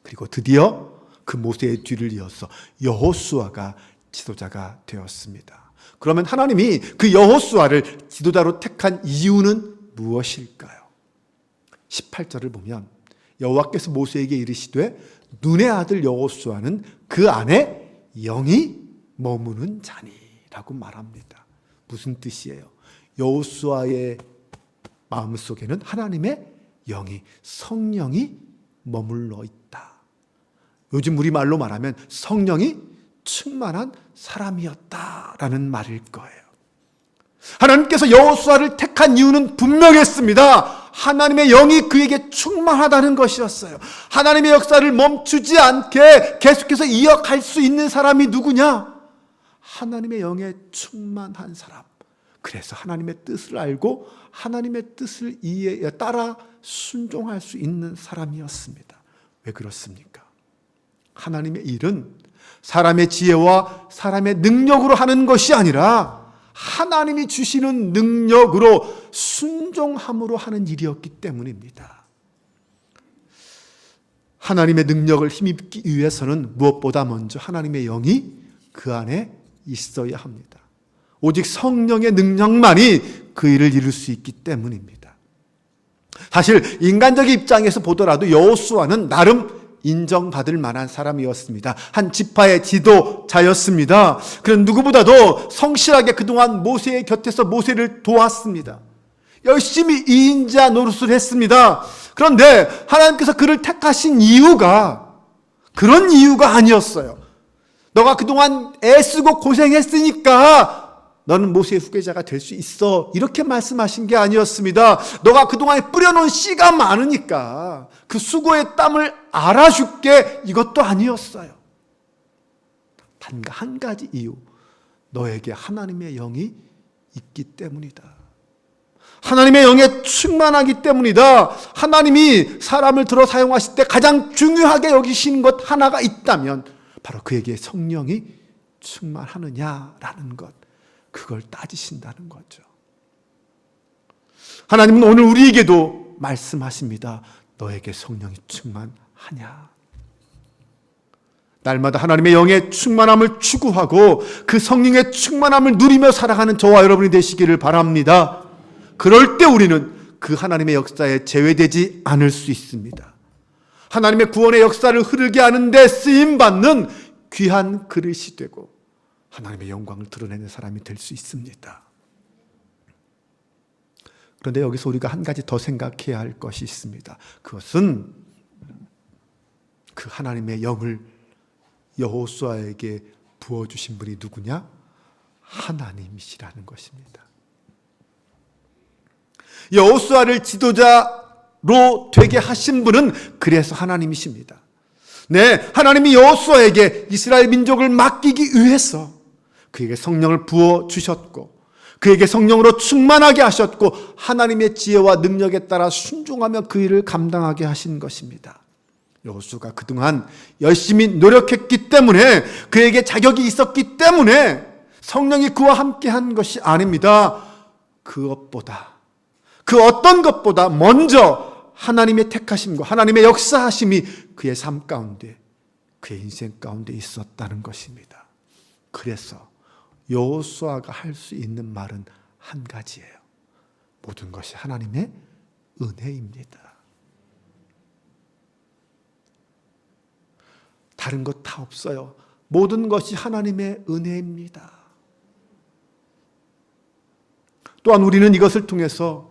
그리고 드디어 그 모세의 뒤를 이어서 여호수아가 지도자가 되었습니다. 그러면 하나님이 그 여호수아를 지도자로 택한 이유는 무엇일까요? 18절을 보면 여호와께서 모세에게 이르시되 눈의 아들 여호수아는 그 안에 영이 머무는 자니라고 말합니다. 무슨 뜻이에요? 여호수아의 마음속에는 하나님의 영이, 성령이 머물러 있다. 요즘 우리말로 말하면 성령이 충만한 사람이었다라는 말일 거예요. 하나님께서 여호수아를 택한 이유는 분명했습니다. 하나님의 영이 그에게 충만하다는 것이었어요. 하나님의 역사를 멈추지 않게 계속해서 이어갈 수 있는 사람이 누구냐? 하나님의 영에 충만한 사람. 그래서 하나님의 뜻을 알고 하나님의 뜻을 따라 순종할 수 있는 사람이었습니다. 왜 그렇습니까? 하나님의 일은 사람의 지혜와 사람의 능력으로 하는 것이 아니라 하나님이 주시는 능력으로 순종함으로 하는 일이었기 때문입니다. 하나님의 능력을 힘입기 위해서는 무엇보다 먼저 하나님의 영이 그 안에 있어야 합니다. 오직 성령의 능력만이 그 일을 이룰 수 있기 때문입니다. 사실 인간적인 입장에서 보더라도 여호수아는 나름 인정받을 만한 사람이었습니다. 한 지파의 지도자였습니다. 그는 누구보다도 성실하게 그동안 모세의 곁에서 모세를 도왔습니다. 열심히 이인자 노릇을 했습니다. 그런데 하나님께서 그를 택하신 이유가 그런 이유가 아니었어요. 너가 그동안 애쓰고 고생했으니까 너는 모세의 후계자가 될 수 있어, 이렇게 말씀하신 게 아니었습니다. 너가 그동안에 뿌려놓은 씨가 많으니까 그 수고의 땀을 알아줄게, 이것도 아니었어요. 단 한 가지 이유, 너에게 하나님의 영이 있기 때문이다. 하나님의 영에 충만하기 때문이다. 하나님이 사람을 들어 사용하실 때 가장 중요하게 여기시는 것 하나가 있다면 바로 그에게 성령이 충만하느냐라는 것, 그걸 따지신다는 거죠. 하나님은 오늘 우리에게도 말씀하십니다. 너에게 성령이 충만하냐? 날마다 하나님의 영의 충만함을 추구하고 그 성령의 충만함을 누리며 살아가는 저와 여러분이 되시기를 바랍니다. 그럴 때 우리는 그 하나님의 역사에 제외되지 않을 수 있습니다. 하나님의 구원의 역사를 흐르게 하는 데 쓰임받는 귀한 그릇이 되고 하나님의 영광을 드러내는 사람이 될 수 있습니다. 그런데 여기서 우리가 한 가지 더 생각해야 할 것이 있습니다. 그것은 그 하나님의 영을 여호수아에게 부어주신 분이 누구냐? 하나님이시라는 것입니다. 여호수아를 지도자로 되게 하신 분은 그래서 하나님이십니다. 네, 하나님이 여호수아에게 이스라엘 민족을 맡기기 위해서 그에게 성령을 부어주셨고 그에게 성령으로 충만하게 하셨고 하나님의 지혜와 능력에 따라 순종하며 그 일을 감당하게 하신 것입니다. 여호수아가 그동안 열심히 노력했기 때문에, 그에게 자격이 있었기 때문에 성령이 그와 함께 한 것이 아닙니다. 그것보다, 그 어떤 것보다 먼저 하나님의 택하심과 하나님의 역사하심이 그의 삶 가운데, 그의 인생 가운데 있었다는 것입니다. 그래서 여호수아가 할 수 있는 말은 한 가지예요. 모든 것이 하나님의 은혜입니다. 다른 것 다 없어요. 모든 것이 하나님의 은혜입니다. 또한 우리는 이것을 통해서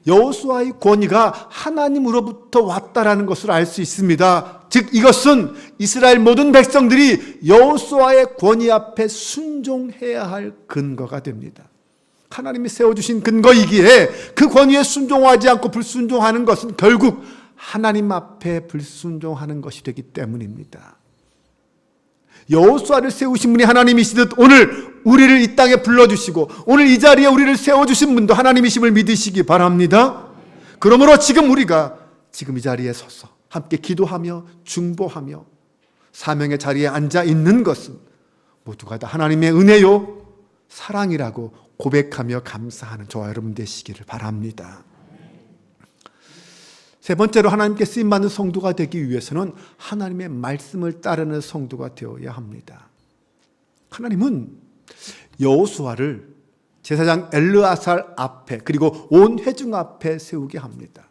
여호수아의 권위가 하나님으로부터 왔다라는 것을 알 수 있습니다. 즉 이것은 이스라엘 모든 백성들이 여호수아의 권위 앞에 순종해야 할 근거가 됩니다. 하나님이 세워주신 근거이기에 그 권위에 순종하지 않고 불순종하는 것은 결국 하나님 앞에 불순종하는 것이 되기 때문입니다. 여호수아를 세우신 분이 하나님이시듯 오늘 우리를 이 땅에 불러주시고 오늘 이 자리에 우리를 세워주신 분도 하나님이심을 믿으시기 바랍니다. 그러므로 지금 우리가 지금 이 자리에 서서 함께 기도하며 중보하며 사명의 자리에 앉아 있는 것은 모두가 다 하나님의 은혜요 사랑이라고 고백하며 감사하는 저와 여러분 되시기를 바랍니다. 세 번째로 하나님께 쓰임받는 성도가 되기 위해서는 하나님의 말씀을 따르는 성도가 되어야 합니다. 하나님은 여호수아를 제사장 엘르아살 앞에 그리고 온 회중 앞에 세우게 합니다.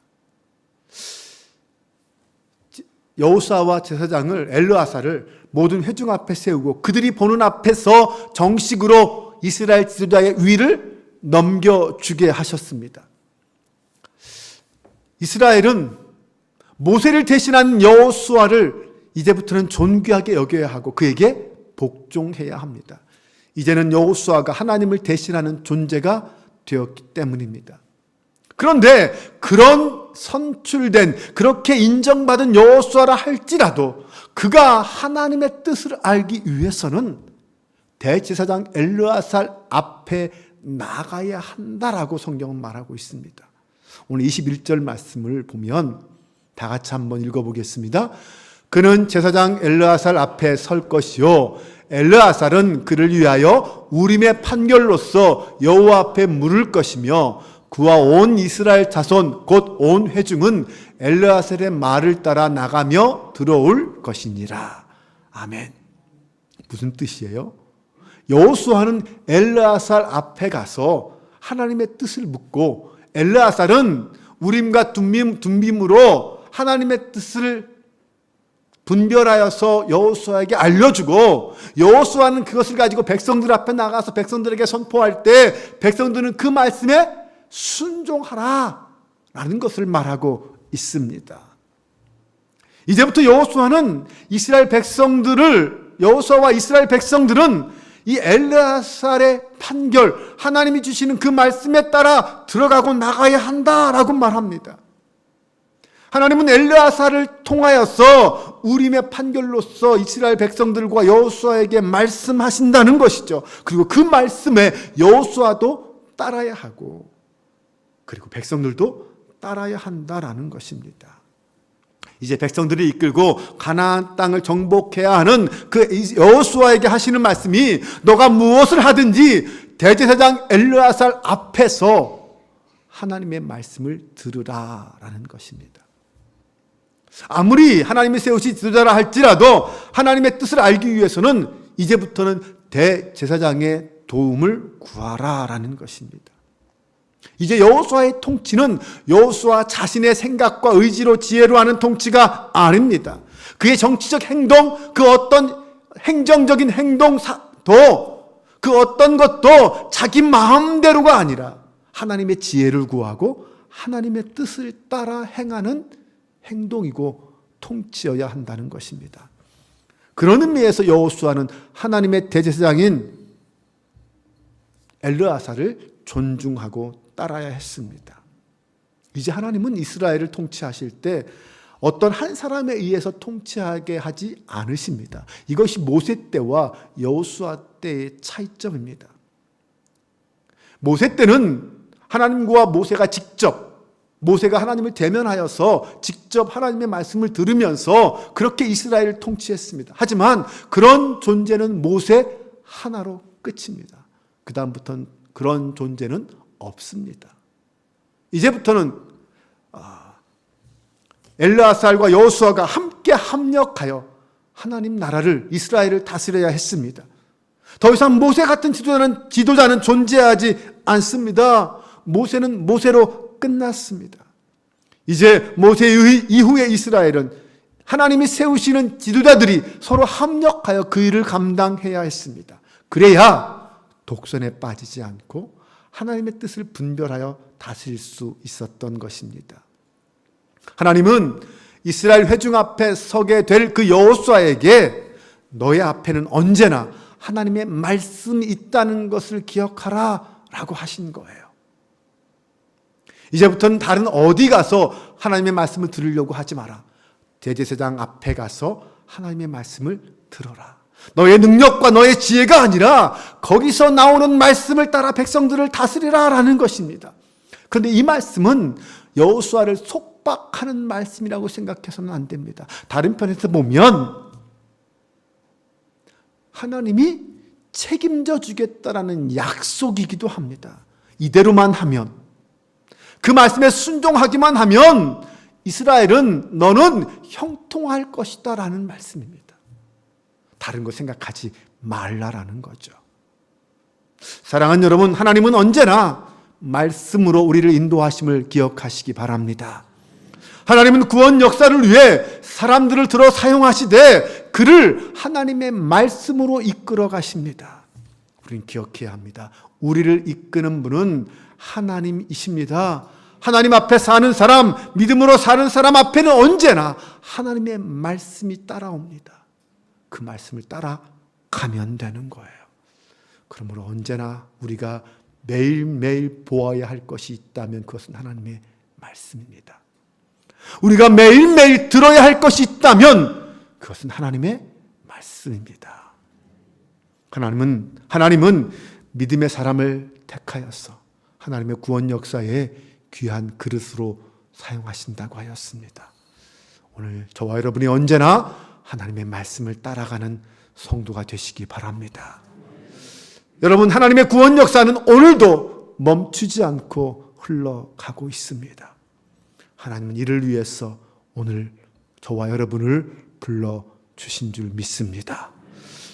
여호수아와 제사장을 엘르아살을 모든 회중 앞에 세우고 그들이 보는 앞에서 정식으로 이스라엘 지도자의 위를 넘겨주게 하셨습니다. 이스라엘은 모세를 대신한 여호수아를 이제부터는 존귀하게 여겨야 하고 그에게 복종해야 합니다. 이제는 여호수아가 하나님을 대신하는 존재가 되었기 때문입니다. 그런데 그런 선출된 그렇게 인정받은 여호수아라 할지라도 그가 하나님의 뜻을 알기 위해서는 대제사장 엘르아살 앞에 나가야 한다라고 성경은 말하고 있습니다. 오늘 21절 말씀을 보면 다 같이 한번 읽어보겠습니다. 그는 제사장 엘르아살 앞에 설 것이요 엘르아살은 그를 위하여 우림의 판결로서 여호와 앞에 물을 것이며 그와 온 이스라엘 자손 곧 온 회중은 엘르아살의 말을 따라 나가며 들어올 것이니라. 아멘. 무슨 뜻이에요? 여호수아는 엘르아살 앞에 가서 하나님의 뜻을 묻고 엘르아살은 우림과 둠빔으로 하나님의 뜻을 분별하여서 여호수아에게 알려주고 여호수아는 그것을 가지고 백성들 앞에 나가서 백성들에게 선포할 때 백성들은 그 말씀에 순종하라 라는 것을 말하고 있습니다. 이제부터 여호수아와 이스라엘 백성들은 이 엘르아살의 판결, 하나님이 주시는 그 말씀에 따라 들어가고 나가야 한다라고 말합니다. 하나님은 엘르아살을 통하여서 우림의 판결로서 이스라엘 백성들과 여호수아에게 말씀하신다는 것이죠. 그리고 그 말씀에 여호수아도 따라야 하고 그리고 백성들도 따라야 한다라는 것입니다. 이제 백성들을 이끌고 가나안 땅을 정복해야 하는 그 여호수아에게 하시는 말씀이 너가 무엇을 하든지 대제사장 엘르아살 앞에서 하나님의 말씀을 들으라라는 것입니다. 아무리 하나님이 세우신 지도자라 할지라도 하나님의 뜻을 알기 위해서는 이제부터는 대제사장의 도움을 구하라라는 것입니다. 이제 여호수아의 통치는 여호수아 자신의 생각과 의지로 지혜로 하는 통치가 아닙니다. 그의 정치적 행동, 그 어떤 행정적인 행동도 그 어떤 것도 자기 마음대로가 아니라 하나님의 지혜를 구하고 하나님의 뜻을 따라 행하는 행동이고 통치여야 한다는 것입니다. 그런 의미에서 여호수아는 하나님의 대제사장인 엘르아살을 존중하고 따라야 했습니다. 이제 하나님은 이스라엘을 통치하실 때 어떤 한 사람에 의해서 통치하게 하지 않으십니다. 이것이 모세 때와 여호수아 때의 차이점입니다. 모세 때는 하나님과 모세가 하나님을 대면하여서 직접 하나님의 말씀을 들으면서 그렇게 이스라엘을 통치했습니다. 하지만 그런 존재는 모세 하나로 끝입니다. 그 다음부터는 그런 존재는 없습니다. 이제부터는 엘르아살과 여호수아가 함께 합력하여 하나님 나라를 이스라엘을 다스려야 했습니다. 더 이상 모세 같은 지도자는 존재하지 않습니다. 모세는 모세로 끝났습니다. 이제 모세 이후에 이스라엘은 하나님이 세우시는 지도자들이 서로 합력하여 그 일을 감당해야 했습니다. 그래야 독선에 빠지지 않고 하나님의 뜻을 분별하여 다스릴 수 있었던 것입니다. 하나님은 이스라엘 회중 앞에 서게 될 그 여호수아에게 너의 앞에는 언제나 하나님의 말씀이 있다는 것을 기억하라 라고 하신 거예요. 이제부터는 다른 어디 가서 하나님의 말씀을 들으려고 하지 마라. 대제사장 앞에 가서 하나님의 말씀을 들어라. 너의 능력과 너의 지혜가 아니라 거기서 나오는 말씀을 따라 백성들을 다스리라 라는 것입니다. 그런데 이 말씀은 여호수아를 속박하는 말씀이라고 생각해서는 안 됩니다. 다른 편에서 보면 하나님이 책임져 주겠다라는 약속이기도 합니다. 이대로만 하면, 그 말씀에 순종하기만 하면 이스라엘은 너는 형통할 것이다 라는 말씀입니다. 다른 거 생각하지 말라라는 거죠. 사랑하는 여러분, 하나님은 언제나 말씀으로 우리를 인도하심을 기억하시기 바랍니다. 하나님은 구원 역사를 위해 사람들을 들어 사용하시되 그를 하나님의 말씀으로 이끌어 가십니다. 우리는 기억해야 합니다. 우리를 이끄는 분은 하나님이십니다. 하나님 앞에 사는 사람, 믿음으로 사는 사람 앞에는 언제나 하나님의 말씀이 따라옵니다. 그 말씀을 따라가면 되는 거예요. 그러므로 언제나 우리가 매일매일 보아야 할 것이 있다면 그것은 하나님의 말씀입니다. 우리가 매일매일 들어야 할 것이 있다면 그것은 하나님의 말씀입니다. 하나님은 믿음의 사람을 택하여서 하나님의 구원 역사에 귀한 그릇으로 사용하신다고 하였습니다. 오늘 저와 여러분이 언제나 하나님의 말씀을 따라가는 성도가 되시기 바랍니다. 여러분, 하나님의 구원 역사는 오늘도 멈추지 않고 흘러가고 있습니다. 하나님은 이를 위해서 오늘 저와 여러분을 불러주신 줄 믿습니다.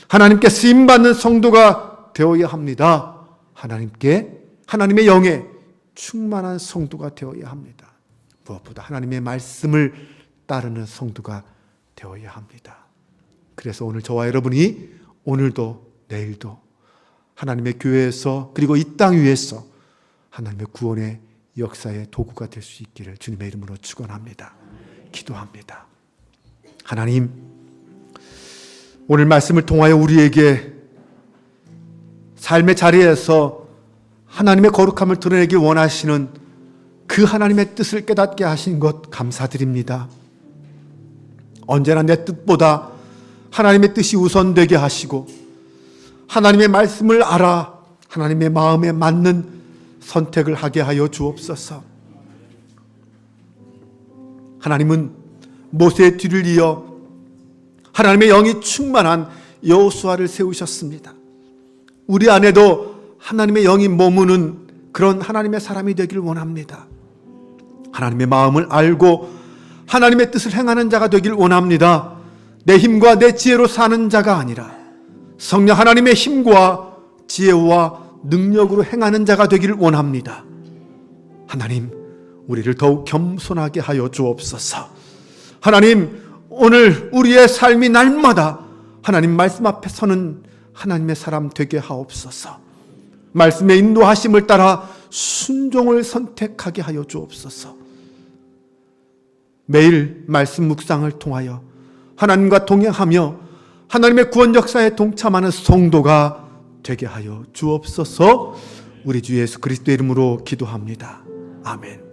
하나님께 쓰임받는 성도가 되어야 합니다. 하나님의 영에 충만한 성도가 되어야 합니다. 무엇보다 하나님의 말씀을 따르는 성도가 되어야 합니다. 그래서 오늘 저와 여러분이 오늘도 내일도 하나님의 교회에서 그리고 이 땅 위에서 하나님의 구원의 역사의 도구가 될 수 있기를 주님의 이름으로 축원합니다. 기도합니다. 하나님, 오늘 말씀을 통하여 우리에게 삶의 자리에서 하나님의 거룩함을 드러내기 원하시는 그 하나님의 뜻을 깨닫게 하신 것 감사드립니다. 언제나 내 뜻보다 하나님의 뜻이 우선되게 하시고 하나님의 말씀을 알아 하나님의 마음에 맞는 선택을 하게 하여 주옵소서. 하나님은 모세의 뒤를 이어 하나님의 영이 충만한 여호수아를 세우셨습니다. 우리 안에도 하나님의 영이 머무는 그런 하나님의 사람이 되기를 원합니다. 하나님의 마음을 알고 하나님의 뜻을 행하는 자가 되기를 원합니다. 내 힘과 내 지혜로 사는 자가 아니라 성령 하나님의 힘과 지혜와 능력으로 행하는 자가 되기를 원합니다. 하나님, 우리를 더욱 겸손하게 하여 주옵소서. 하나님, 오늘 우리의 삶이 날마다 하나님 말씀 앞에 서는 하나님의 사람 되게 하옵소서. 말씀의 인도하심을 따라 순종을 선택하게 하여 주옵소서. 매일 말씀 묵상을 통하여 하나님과 동행하며 하나님의 구원 역사에 동참하는 성도가 되게 하여 주옵소서. 우리 주 예수 그리스도의 이름으로 기도합니다. 아멘.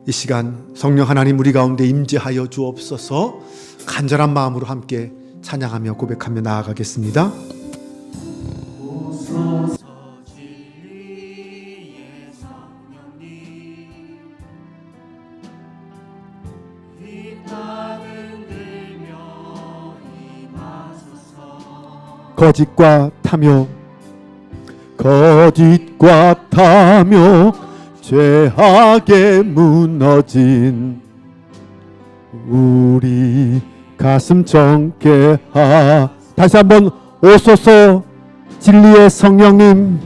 이 시간 성령 하나님 우리 가운데 임재하여 주옵소서. 간절한 마음으로 함께 찬양하며 고백하며 나아가겠습니다. 거짓과 탐욕 죄악에 무너진 우리 가슴 정케하. 다시 한번 오소서 진리의 성령님,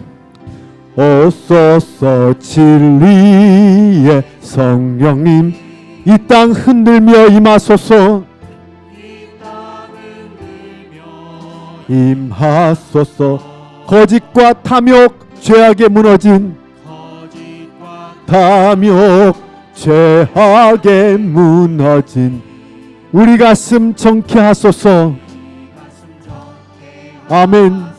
오소서 진리의 성령님, 이 땅 흔들며 임하소서. 임하소서. 거짓과 탐욕 죄악에 무너진 죄악에 무너진 우리 가슴 정케 하소서. 아멘.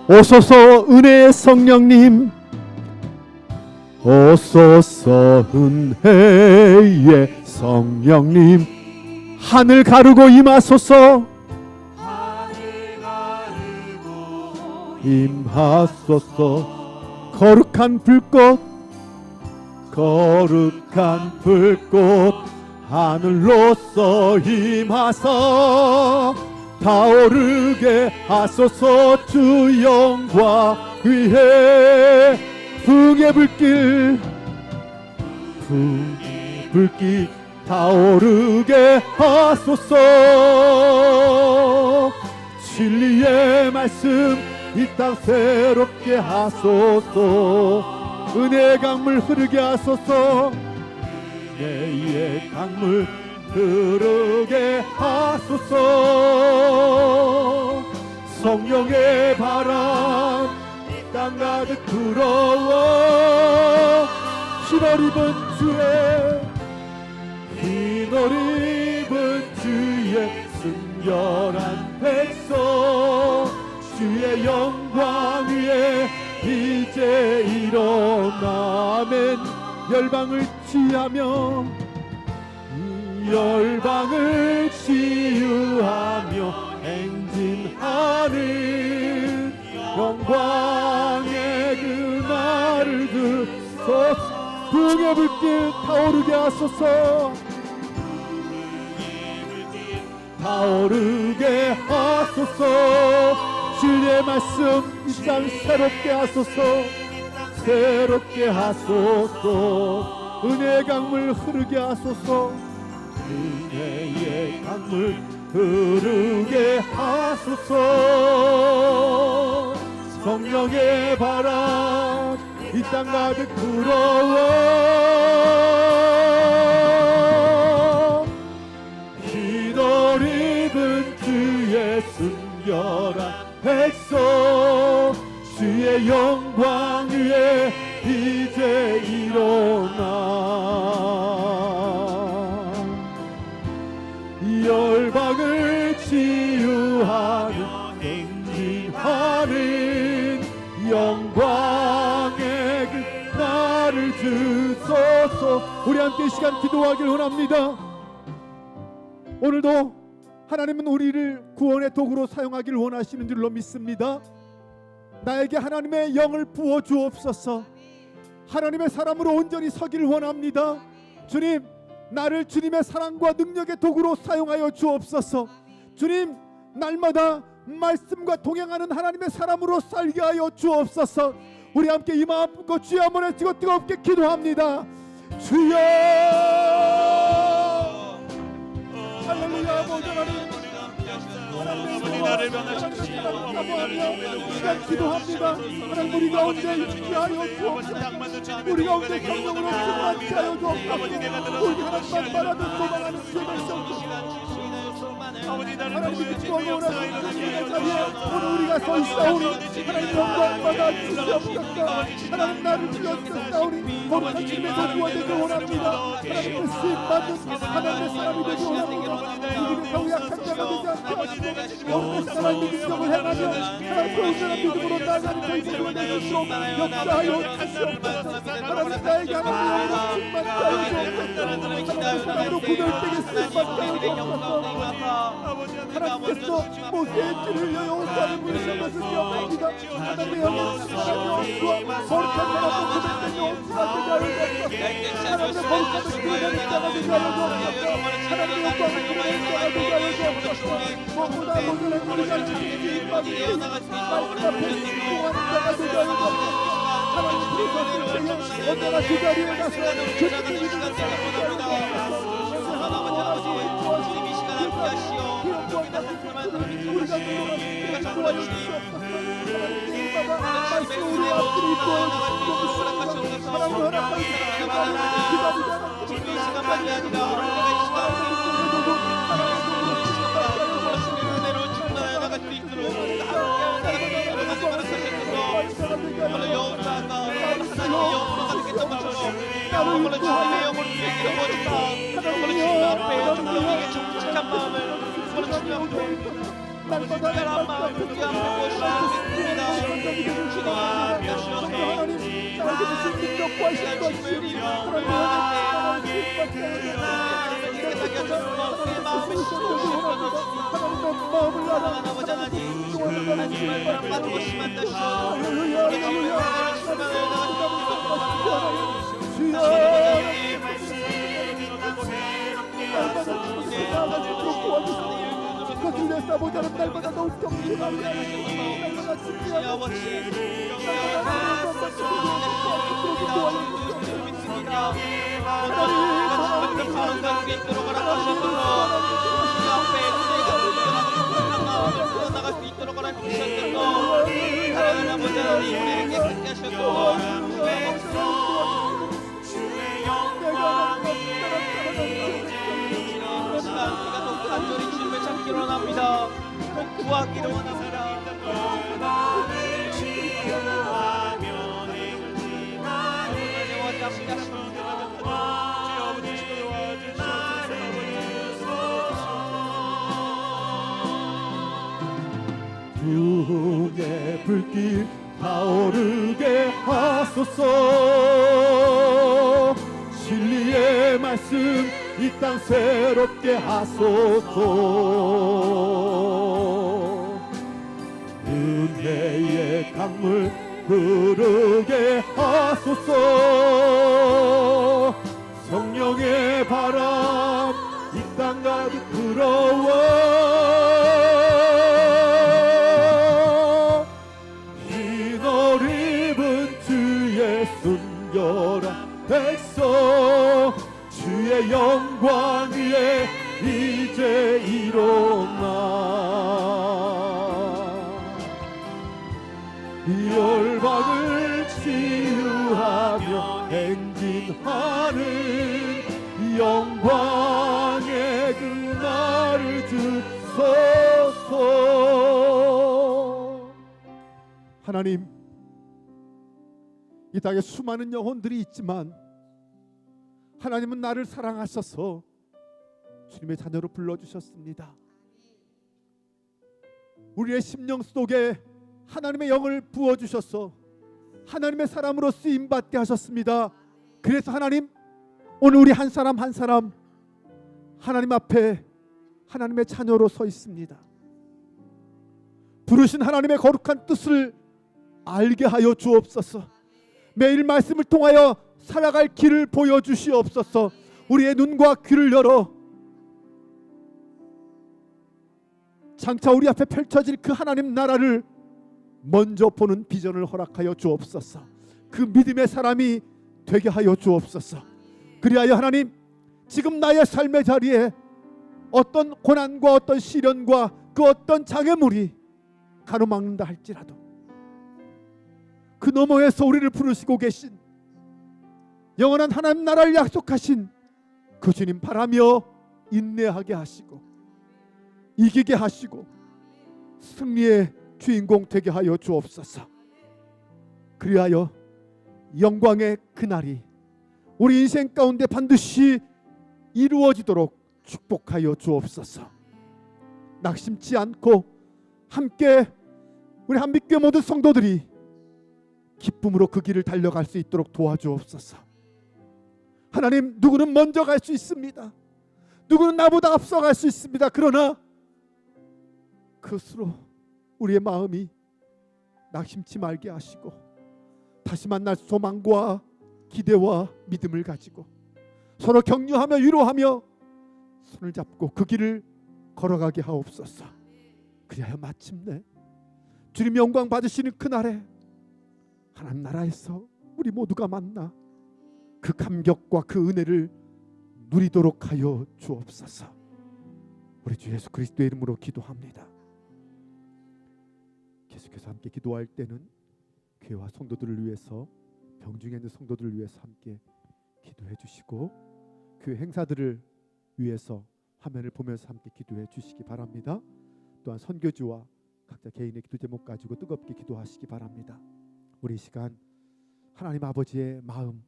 오소서 은혜의 성령님, 오소서 은혜의 성령님, 하늘 가르고 임하소서. 임하소서. 거룩한 불꽃 하늘로서 임하사 타오르게 하소서. 주 영광 위에 주의 불길 타오르게 하소서. 진리의 말씀 이 땅 새롭게 하소서. 은혜의 강물 흐르게 하소서. 은혜의 강물 흐르게 하소서. 성령의 바람 이 땅 가득 불어워. 흰옷 입은 주의 흰옷 입은 주의 순결한 백성 주의 영광 위에 이제 일어나. 아멘. 열방을 치유하며 열방을 치유하며 행진하는 영광의 그날을 주소서. 부흥의 불길 타오르게 하소서. 타오르게 하소서. 주의 말씀 이 땅 새롭게 하소서. 새롭게 하소서. 은혜의 강물 흐르게 하소서. 은혜의 강물 흐르게 하소서. 성령의 바람 이 땅 가득 불어워. 흰옷 입은 주의 순결한 백성 주의 영광 위에 이제 일어나. 열방을 치유하는 행진하는 영광의 그 날을 주소서. 우리 함께 이 시간 기도하길 원합니다. 오늘도 하나님은 우리를 구원의 도구로 사용하기를 원하시는 줄로 믿습니다. 나에게 하나님의 영을 부어 주옵소서. 하나님의 사람으로 온전히 서기를 원합니다. 주님, 나를 주님의 사랑과 능력의 도구로 사용하여 주옵소서. 주님, 날마다 말씀과 동행하는 하나님의 사람으로 살게 하여 주옵소서. 우리 함께 이 마음 품고 주여 한번 외치고 뜨겁게 기도합니다. 주여. 할렐루야. 모든 하나님 나를 변화시키시고 시간 기도합니다. 하나님 우리 가운데 있게 하여 주옵소서. 우리 가운데 성령으로 충만케 하여 주옵소서. 우리 하나님만 바라는 소망하는 주의 하나님이 기뻐하고 원하시는 주님의 자리에 오늘 우리가 서 있사오니 하나님 영광 받아 주시옵소서. 하나님 나를 주셨사오니 거룩한 주님의 도구가 되기 원합니다. 하나님 그 수입받는 하나님의 사람이 되기 원합니다. 우리는 겨우 약한 자가 되지 않게 하시고 영원의 사랑의 능력을 행하며 하나님 그 온전한 믿음으로 나아가는 저희 모두가 될 수 있도록 역사하여 주시옵소서. 하나님 나에게 하나님의 영으로 충만케 하여 주옵소서. 하나님의 사랑으로 구별되게 쓰임받게 하여 주옵소서. 하나님께서 모세의 띠를 흘려 여호수아를 부르신 것을 기억합니다. 하나님의 영은 하나님의 영과 거룩한 사람과 구별된 여호수아가 되게 하여 주옵소서. 하나님의 거룩함을 드러내는 자가 되게 하여 주옵소서. 하나님의 영광을 드러내는 자가 되게 하여 주옵소서. 무엇보다 모든 우리가 주님께 입맞은 말씀 앞에 순종하는 자가 되게 하여 주옵소서. 하나님 부르셨을 때에 언제나 그 자리에 가서 그 주님을 생각합니다. 우리가 도와주시옵소서. 하나님마다 말씀 우리 앞길을 인도해 주시옵소서. 하나님 날마다 마음을 붙잡고 싶습니다. 하나님 나에게 주신 능력과 신관심 마음을 나눠보자. 거슬려 싸보자는 날마다 더욱 경주하게 날마다 진지하게 날마다 성령의 바람 가운데 있도록 허락하셨고 주님 앞에 은혜가 풀어나갈 수 있도록 허락하셨고 사랑하는 아버지 하나님 우리를 깨끗게 하셨고 주의 영광이 이제 시간 우리가 더 간절히 주님을 찾기로 원합니다. 꼭 구하기를 원합니다. 주의 불길 타오르게 하소서. 진리의 말씀 이 땅 새롭게 하소서. 은혜의 강물 흐르게 하소서. 성령의 바람 이 땅 가득 불어와 흰 옷 입은 주의 순결한 백성 주의 영광 위에 이제 일어나 열방을 치유하며 행진하는 영광의 그날을 주소서. 하나님, 이 땅에 수많은 영혼들이 있지만 하나님은 나를 사랑하셔서 주님의 자녀로 불러주셨습니다. 우리의 심령 속에 하나님의 영을 부어주셔서 하나님의 사람으로 쓰임받게 하셨습니다. 그래서 하나님, 오늘 우리 한 사람 한 사람 하나님 앞에 하나님의 자녀로 서 있습니다. 부르신 하나님의 거룩한 뜻을 알게 하여 주옵소서. 매일 말씀을 통하여 살아갈 길을 보여주시옵소서. 우리의 눈과 귀를 열어 장차 우리 앞에 펼쳐질 그 하나님 나라를 먼저 보는 비전을 허락하여 주옵소서. 그 믿음의 사람이 되게 하여 주옵소서. 그리하여 하나님, 지금 나의 삶의 자리에 어떤 고난과 어떤 시련과 그 어떤 장애물이 가로막는다 할지라도 그 너머에서 우리를 부르시고 계신 영원한 하나님 나라를 약속하신 그 주님 바라며 인내하게 하시고 이기게 하시고 승리의 주인공 되게 하여 주옵소서. 그리하여 영광의 그날이 우리 인생 가운데 반드시 이루어지도록 축복하여 주옵소서. 낙심치 않고 함께 우리 한빛교회 모든 성도들이 기쁨으로 그 길을 달려갈 수 있도록 도와주옵소서. 하나님, 누구는 먼저 갈 수 있습니다. 누구는 나보다 앞서갈 수 있습니다. 그러나 그것으로 우리의 마음이 낙심치 말게 하시고 다시 만날 소망과 기대와 믿음을 가지고 서로 격려하며 위로하며 손을 잡고 그 길을 걸어가게 하옵소서. 그리하여 마침내 주님 영광 받으시는 그날에 하나님 나라에서 우리 모두가 만나 그 감격과 그 은혜를 누리도록 하여 주옵소서. 우리 주 예수 그리스도의 이름으로 기도합니다. 계속해서 함께 기도할 때는 교회와 성도들을 위해서, 병중에 있는 성도들을 위해서 함께 기도해 주시고 교회 행사들을 위해서 화면을 보면서 함께 기도해 주시기 바랍니다. 또한 선교주와 각자 개인의 기도 제목 가지고 뜨겁게 기도하시기 바랍니다. 우리 이 시간 하나님 아버지의 마음,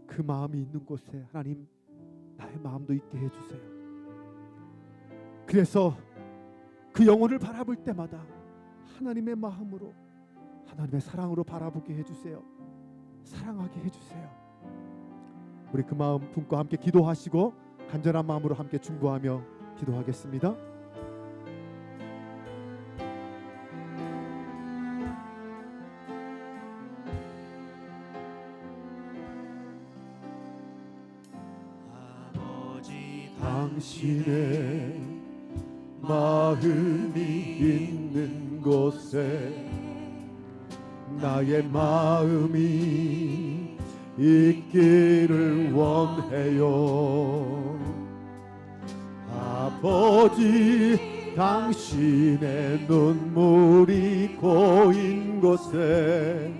그 마음이 있는 곳에 하나님 나의 마음도 있게 해주세요. 그래서 그 영혼을 바라볼 때마다 하나님의 마음으로, 하나님의 사랑으로 바라보게 해주세요. 사랑하게 해주세요. 우리 그 마음 품고 함께 기도하시고 간절한 마음으로 함께 중보하며 기도하겠습니다. 당신의 마음이 있는 곳에 나의 마음이 있기를 원해요. 아버지, 당신의 눈물이 고인 곳에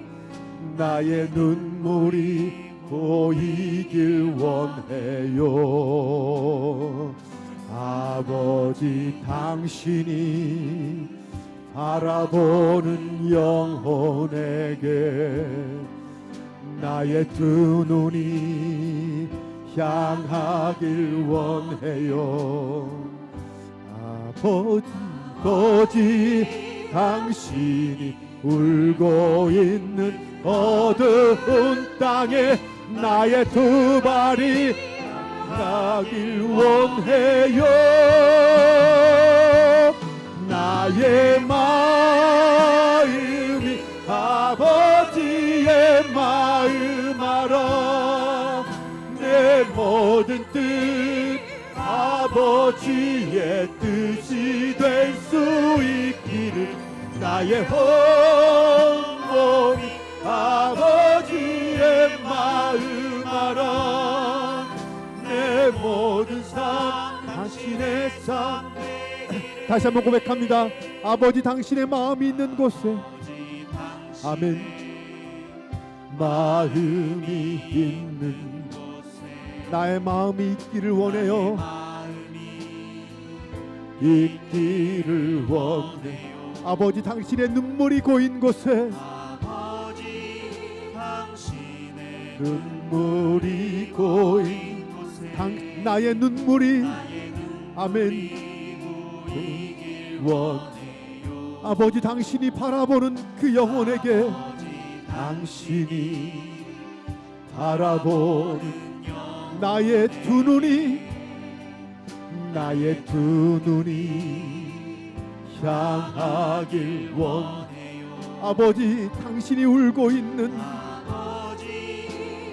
나의 눈물이 고이길 원해요. 아버지, 당신이 바라보는 영혼에게 나의 두 눈이 향하길 원해요. 아버지, 당신이 울고 있는 어두운 땅에 나의 두 발이 가길 원해요. 나의 마음이 아버지의 마음 알아. 내 모든 뜻 아버지의 뜻이 될 수 있기를. 나의 온몸이 아버지의 마음 알아. 내 모든 삶 당신의 삶. 다시 한번 고백합니다. 아버지, 당신의 마음이 있는 곳에, 아멘, 마음이 있는 나의 마음이 있기를 원해요. 있기를 원해. 아버지, 당신의 눈물이 고인 곳에, 눈물이 고인 나의 눈물이, 아멘, 원. 아버지, 당신이 바라보는 그 영혼에게, 당신이 바라보는 나의 두 눈이, 나의 두 눈이 향하길 원해요. 아버지, 당신이 울고 있는,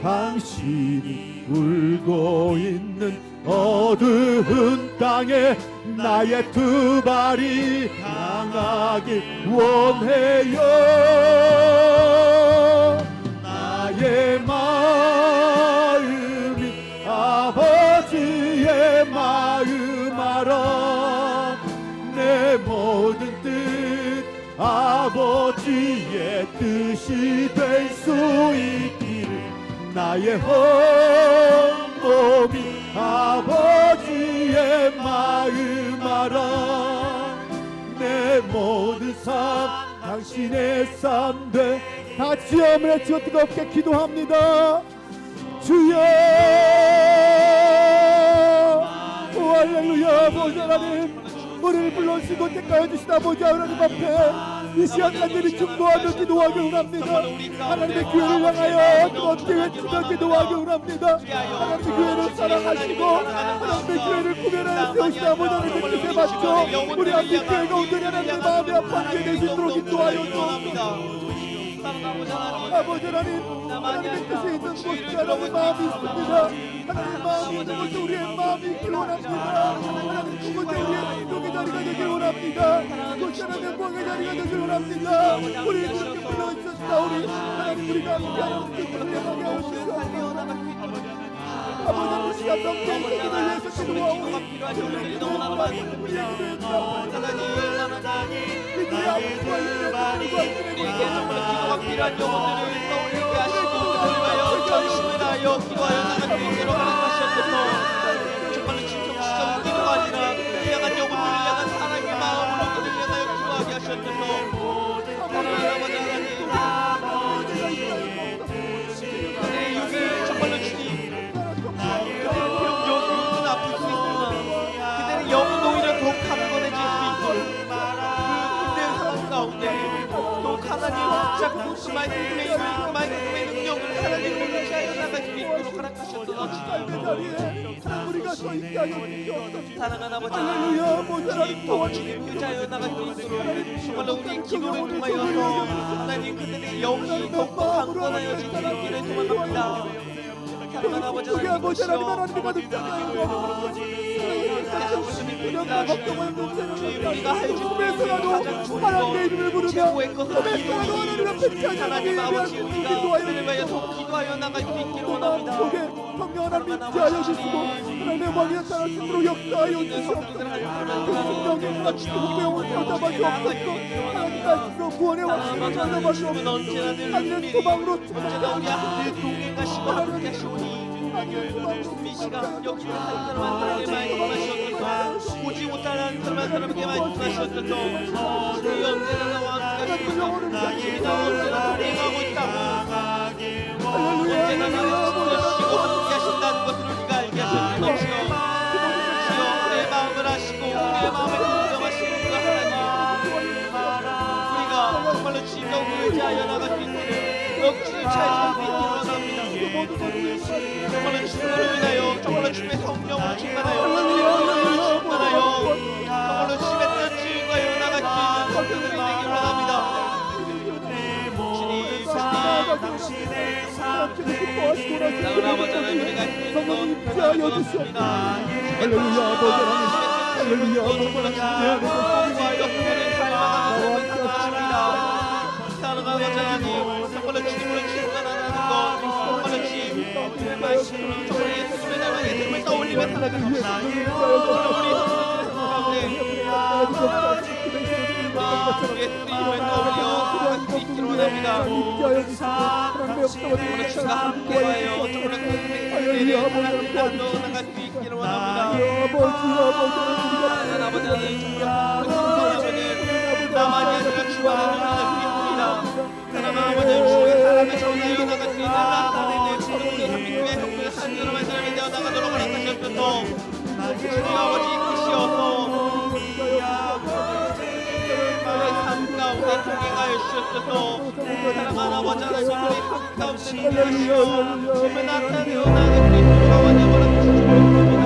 당신이 울고 있는 어두운 땅에 나의 두 발이 향하길 원해요. 나의 마음이 아버지의 마음 알아. 내 모든 뜻 아버지의 뜻이 될 수 있기를. 나의 온몸이 아버지의 마음 알아. 내 모든 삶 당신의 삶 돼. 같이 한번 외쳐 뜨겁게 기도합니다. 주여, 오 할렐루야. 아버지 하나님, 우리를 불러주시고 택하여 주신 아버지 하나님 앞에 이 시간 간절히 중보하며 기도하기 원합니다. 하나님의 교회를 향하여 뜨겁게 외치며 기도하기 원합니다. 하나님의 교회를 사랑하시고 하나님의 교회를 구별하여 세우신 아버지 하나님의 뜻에 맞춰 우리 한빛 교회가 온전히 하나님의 마음에 아파하게 되시도록 인도하여 주옵소서. 아버지 하나님, 하나님의 뜻이 있는 곳에 하나님의 마음이 있습니다. 하나님의 마음이 있는 곳에 우리의 마음이 있길 원합니다. 하나님 그곳에 우리의 행동의 자리가 되길 원합니다. 그곳이 하나님의 공의 자리가 되길 원합니다. 우리 그렇게 불러주셨다. 우리 하나님, 우리가 함께하여 뜻을 향하게 하옵소서. 아버지 하나님, 시간 넘게 우리를 위해서 기도하오니 우리의 기도에 아버지와 우리에게 정말 기도가 필요한 영혼들을 떠올리게 하시고 그들과여 전심을 다하여 기도하여 나가는 것으로 하나님하셨소서. 정말로 진정시적 기도가 아니라 그들을 향한 영혼들을 향한 사랑의 마음으로 그들을 향하여 기도하게 하셨소서. 사랑하는 아버지 하나님, 그들의 육이 정말로 주님, 그들의 영혼은 아플 수 있으나 그들의 영은 오히려 더욱 강건해질 수 있도록 가운데 또 하나님 자꾸 그 말씀의 힘을, 그 말씀의 능력을 하나님으로 유지하여 나갈 수 있도록 허락하셨도다. 우리가 서 있게 하여 주시옵소서. 사랑하는 아버지 할렐루야. 하나님, 더욱 주님 유지하여 나갈 수 있도록 정말로 우리의 기도를 통하여서 하나님 그들의 영이 더욱더 강건하여지기를 소망합니다. 사랑하는 아버지 하나님, 하나님 가득 차게 하여 주옵소서. 두렵고 걱정하는 동생을 우리가 할 수 있는 꿈에서라도 가장 좋은 하나님의 이름을 부르며 최고의 것을 꿈에서라도 하나님 앞에 피하지 하나님 아버지 않는 우리가 은혜를 위하여 기도하여 나갈 수 있기를 원합니다. 속에 성령 하나님 임재하여 주시고 하나님의 왕이여 따라서도록 역사하여 주시옵소서. 그 성령의 죽음의 영을 태워잡아 주옵소서. 하나님 말씀으로 구원의 왕심을 만나봐 주옵소서. 언제나 늘 하늘의 소망으로 언제나 우리 하늘 동행하시고 함께 하시오니 하늘의 소망으로 이 시간 여기는 한 사람 한 사람에게 말씀하셨소서. 보지 못하는 한 사람 한 사람에게 말씀하셨소서. 우리 언제나 나와 함께 하시고 우리가 언제나 동행하고 있다고 언제나 나를 지켜주시고 함께 하신다는 것을 우리가 알게 하셨소서. 주여 우리의 마음을 하시고 우리의 마음을 공정하시는 그 하나님 우리가 정말로 주님과 의지하여 나갈 수 있기를 역주를 잘 살고 있기를 원합니다. 정말로 주님을 위하여 정말로 주님의 성령으로 충만하여 하늘의 영광으로 충만하여 정말로 주님의 뜻을 위하여 나갈 수 있는 성도들이 되기를 원합니다. 나은 아버지 하나님 우리가 성령이 임재하여 주시옵소서. 할렐루야 아버지 하나님 할렐루야 아버지 하나님 사랑하는 아버지 하나님 정말로 주님으로 충만하는 것 정말로 주님의 말씀으로 정말 예수님의 닮은 예수님을 떠올리며 살아가는 것 우리 예수님을 떠올려 수 있기를 원합니다. 정말로 주가 함께하여 정말로 그 하나님 나눠 나갈 수 있기를 원합니다. 하나님 아버지 하나님 아버지 나만이 아니라 주와 나를 믿습니다. 하나님 아버지 주의 사랑을 전하여 나갈 수 있는 나타내는 서로의 한민교회 형제의 한 사람의 삶이 되어 나가도록 허락하셨소서. 주님 아버지 이끄시어서 우리의 삶 가운데 동행하여 주셨소서. 사랑하는 아버지 하나님 우리의 삶 가운데 동행하시고 주님의 나타내어 나갈 수 있도록 하나님 허락하시고